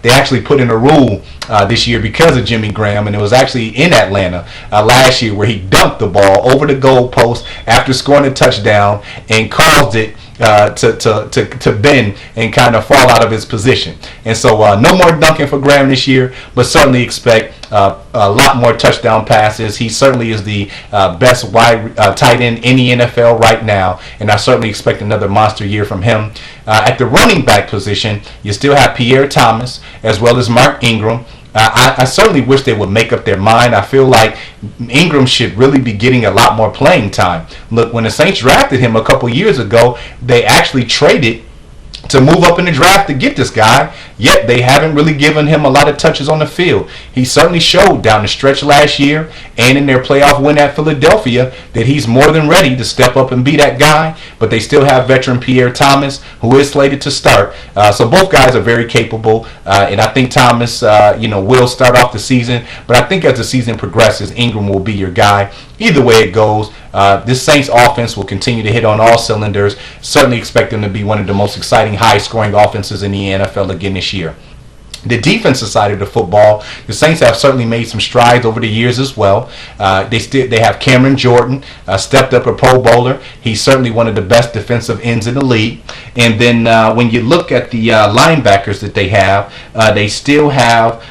they actually put in a rule this year because of Jimmy Graham, and it was actually in Atlanta last year where he dunked the ball over the goal post after scoring a touchdown and caused it to bend and kind of fall out of his position. And so no more dunking for Graham this year, but certainly expect a lot more touchdown passes. He certainly is the best wide tight end in the NFL right now, and I certainly expect another monster year from him. At the running back position, you still have Pierre Thomas as well as Mark Ingram. I certainly wish they would make up their mind. I feel like Ingram should really be getting a lot more playing time. Look, when the Saints drafted him a couple years ago, they actually traded to move up in the draft to get this guy, yet they haven't really given him a lot of touches on the field. He certainly showed down the stretch last year and in their playoff win at Philadelphia that he's more than ready to step up and be that guy, but they still have veteran Pierre Thomas, who is slated to start. So both guys are very capable, and I think Thomas will start off the season, but I think as the season progresses, Ingram will be your guy. Either way it goes, this Saints offense will continue to hit on all cylinders. Certainly expect them to be one of the most exciting, high-scoring offenses in the NFL again this year. The defensive side of the football, the Saints have certainly made some strides over the years as well. They have Cameron Jordan, stepped up a Pro Bowler. He's certainly one of the best defensive ends in the league. And then when you look at the linebackers that they have, they still have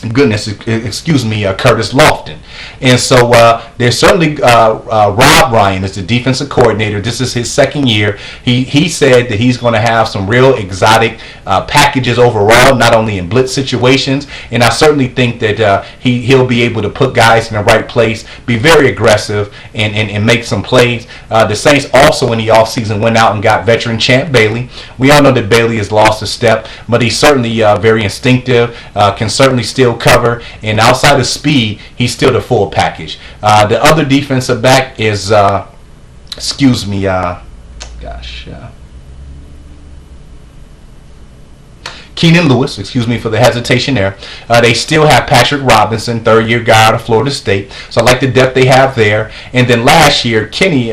Curtis Lofton. And so there's certainly Rob Ryan is the defensive coordinator. This is his second year. He said that he's going to have some real exotic packages overall, not only in blitz situations. And I certainly think that he'll be able to put guys in the right place, be very aggressive, and make some plays. The Saints also in the offseason went out and got veteran Champ Bailey. We all know that Bailey has lost a step, but he's certainly very instinctive, can certainly still cover, and outside of speed, he's still the full package. The other defensive back is, Keenan Lewis, excuse me for the hesitation there. They still have Patrick Robinson, third-year guy out of Florida State. So I like the depth they have there. And then last year, Kenny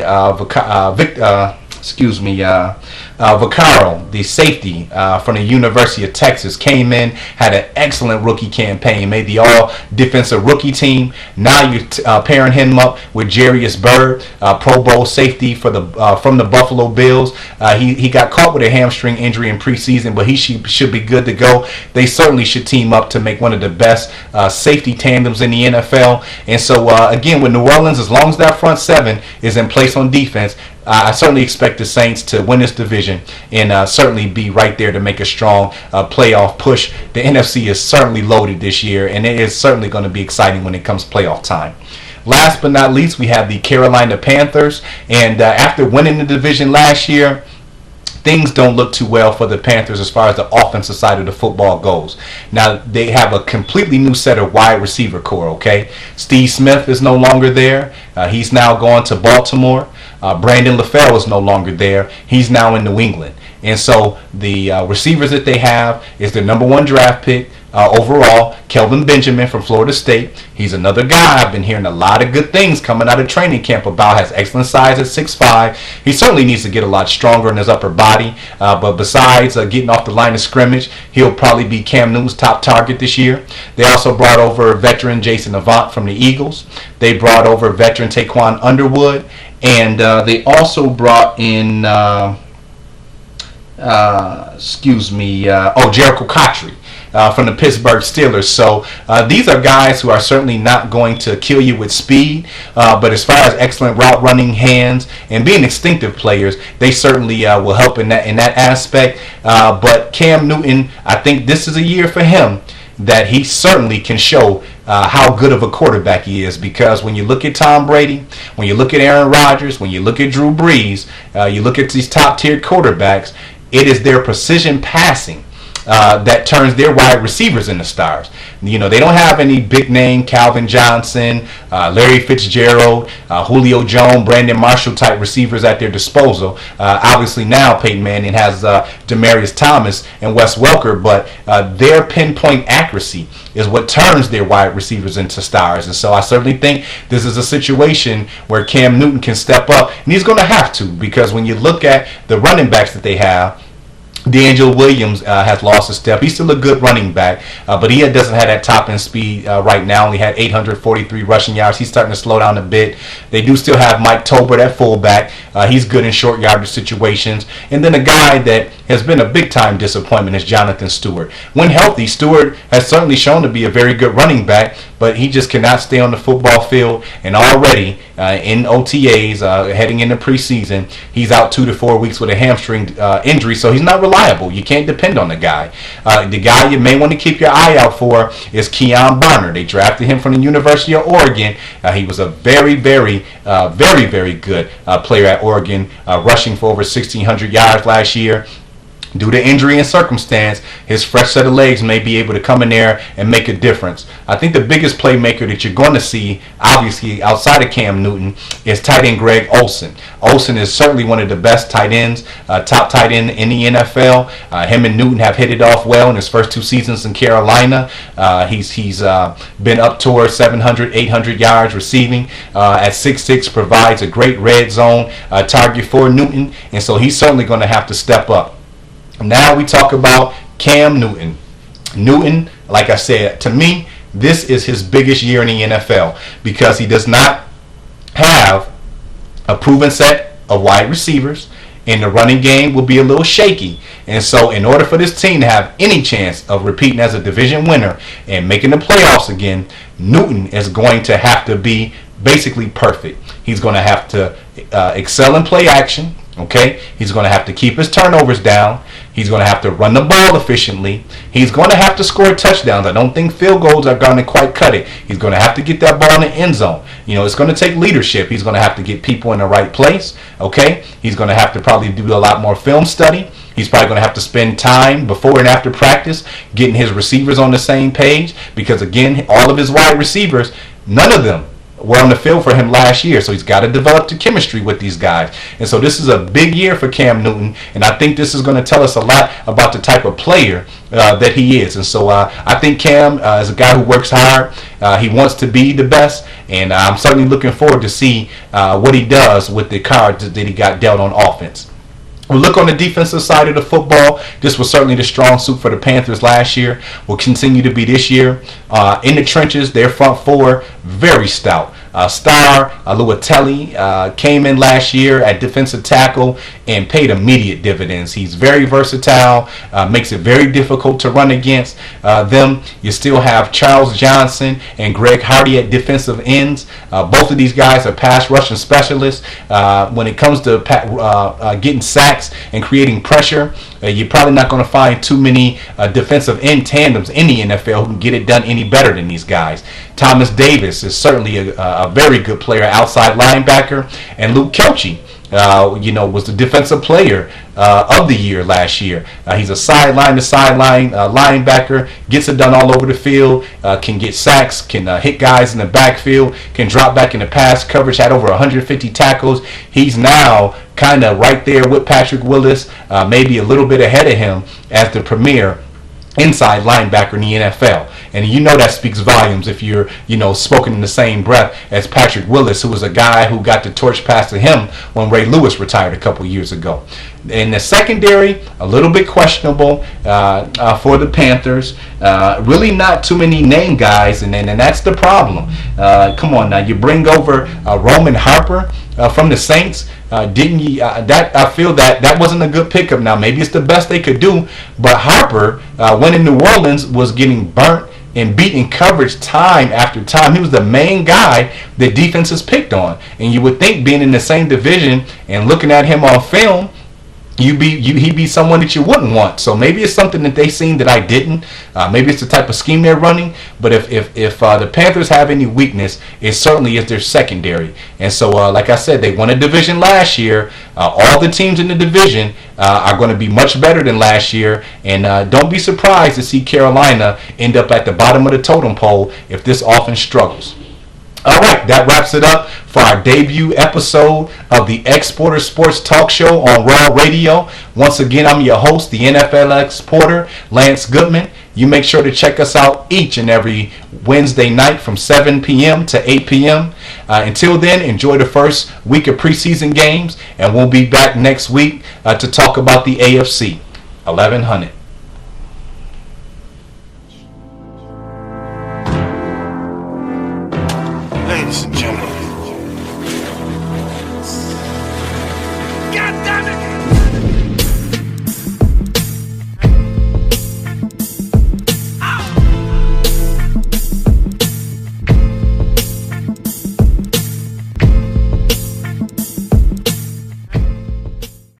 Vaccaro, the safety from the University of Texas, came in, had an excellent rookie campaign, made the all-defensive rookie team. Now you're pairing him up with Jarius Byrd, Pro Bowl safety from the Buffalo Bills. He got caught with a hamstring injury in preseason, but he should be good to go. They certainly should team up to make one of the best safety tandems in the NFL. And so, again, with New Orleans, as long as that front seven is in place on defense, I certainly expect the Saints to win this division and certainly be right there to make a strong playoff push. The NFC is certainly loaded this year, and it is certainly going to be exciting when it comes playoff time. Last but not least, we have the Carolina Panthers, and after winning the division last year, things don't look too well for the Panthers as far as the offensive side of the football goes. Now, they have a completely new set of wide receiver core, okay? Steve Smith is no longer there. He's now gone to Baltimore. Brandon LaFell is no longer there. He's now in New England. And so the receivers that they have is their number one draft pick overall, Kelvin Benjamin from Florida State. He's another guy I've been hearing a lot of good things coming out of training camp about. Has excellent size at 6'5". He certainly needs to get a lot stronger in his upper body. But besides getting off the line of scrimmage, he'll probably be Cam Newton's top target this year. They also brought over veteran Jason Avant from the Eagles. They brought over veteran Taquan Underwood. And they also brought in, Jericho Cotchery from the Pittsburgh Steelers. So these are guys who are certainly not going to kill you with speed, but as far as excellent route running hands and being instinctive players, they certainly will help in that aspect. But Cam Newton, I think this is a year for him. that he certainly can show how good of a quarterback he is, because when you look at Tom Brady, when you look at Aaron Rodgers, when you look at Drew Brees, you look at these top-tier quarterbacks, it is their precision passing that turns their wide receivers into stars. You know, they don't have any big name Calvin Johnson, Larry Fitzgerald, Julio Jones, Brandon Marshall type receivers at their disposal. Obviously now Peyton Manning has Demaryius Thomas and Wes Welker, but their pinpoint accuracy is what turns their wide receivers into stars. And so I certainly think this is a situation where Cam Newton can step up, and he's going to have to, because when you look at the running backs that they have, D'Angelo Williams has lost a step. He's still a good running back, but he doesn't have that top end speed right now. Only had 843 rushing yards. He's starting to slow down a bit. They do still have Mike Tolbert at fullback. He's good in short yardage situations. And then a guy that has been a big time disappointment is Jonathan Stewart. When healthy, Stewart has certainly shown to be a very good running back, but he just cannot stay on the football field. And already in OTAs, heading into preseason, he's out 2 to 4 weeks with a hamstring injury, so he's not reliable. You can't depend on the guy. The guy you may want to keep your eye out for is Keon Barner. They drafted him from the University of Oregon. He was a very good player at Oregon, rushing for over 1,600 yards last year. Due to injury and circumstance, his fresh set of legs may be able to come in there and make a difference. I think the biggest playmaker that you're going to see, obviously outside of Cam Newton, is tight end Greg Olsen. Olsen is certainly one of the best tight ends, top tight end in the NFL. Him and Newton have hit it off well in his first 2 seasons in Carolina. He's been up towards 700, 800 yards receiving. At 6'6", provides a great red zone target for Newton, and so he's certainly going to have to step up. Now we talk about Cam Newton. Newton, like I said, to me, this is his biggest year in the NFL, because he does not have a proven set of wide receivers, and the running game will be a little shaky. And so in order for this team to have any chance of repeating as a division winner and making the playoffs again, Newton is going to have to be basically perfect. He's going to have to excel in play action. Okay, he's going to have to keep his turnovers down. He's going to have to run the ball efficiently. He's going to have to score touchdowns. I don't think field goals are going to quite cut it. He's going to have to get that ball in the end zone. You know, it's going to take leadership. He's going to have to get people in the right place. Okay, he's going to have to probably do a lot more film study. He's probably going to have to spend time before and after practice getting his receivers on the same page, because again, all of his wide receivers, none of them were on the field for him last year, so he's got to develop the chemistry with these guys. And so this is a big year for Cam Newton, and I think this is going to tell us a lot about the type of player that he is. And so I think Cam is a guy who works hard. He wants to be the best, and I'm certainly looking forward to see what he does with the cards that he got dealt on offense. We'll look on the defensive side of the football. This was certainly the strong suit for the Panthers last year. Will continue to be this year. In the trenches, their front four, very stout. Star Luatelli came in last year at defensive tackle and paid immediate dividends. He's very versatile, makes it very difficult to run against them. You still have Charles Johnson and Greg Hardy at defensive ends. Both of these guys are pass rushing specialists. When it comes to getting sacks and creating pressure, you're probably not going to find too many defensive end tandems in the NFL who can get it done any better than these guys. Thomas Davis is certainly a very good player, outside linebacker, and Luke Kelce, was the defensive player of the year last year. He's a sideline to sideline linebacker, gets it done all over the field, can get sacks, can hit guys in the backfield, can drop back in the pass coverage, had over 150 tackles. He's now kind of right there with Patrick Willis, maybe a little bit ahead of him as the premier inside linebacker in the NFL. And that speaks volumes if you're, spoken in the same breath as Patrick Willis, who was a guy who got the torch passed to him when Ray Lewis retired a couple years ago. In the secondary, a little bit questionable for the Panthers. Really not too many name guys, and that's the problem. Come on now, you bring over Roman Harper from the Saints. Didn't you? I feel that wasn't a good pickup. Now maybe it's the best they could do, but Harper, when in New Orleans, was getting burnt and beat in coverage time after time. He was the main guy that defenses picked on, and you would think, being in the same division and looking at him on film, he'd be someone that you wouldn't want. So maybe it's something that they seen that I didn't. Maybe it's the type of scheme they're running. But if the Panthers have any weakness, it certainly is their secondary. And so, like I said, they won a division last year. All the teams in the division are going to be much better than last year. And don't be surprised to see Carolina end up at the bottom of the totem pole if this offense struggles. All right, that wraps it up for our debut episode of the Exporter Sports Talk Show on Raw Radio. Once again, I'm your host, the NFL Exporter, Lance Goodman. You make sure to check us out each and every Wednesday night from 7 p.m. to 8 p.m. Until then, enjoy the first week of preseason games, and we'll be back next week to talk about the AFC 1100. Ladies and gentlemen. God damn it!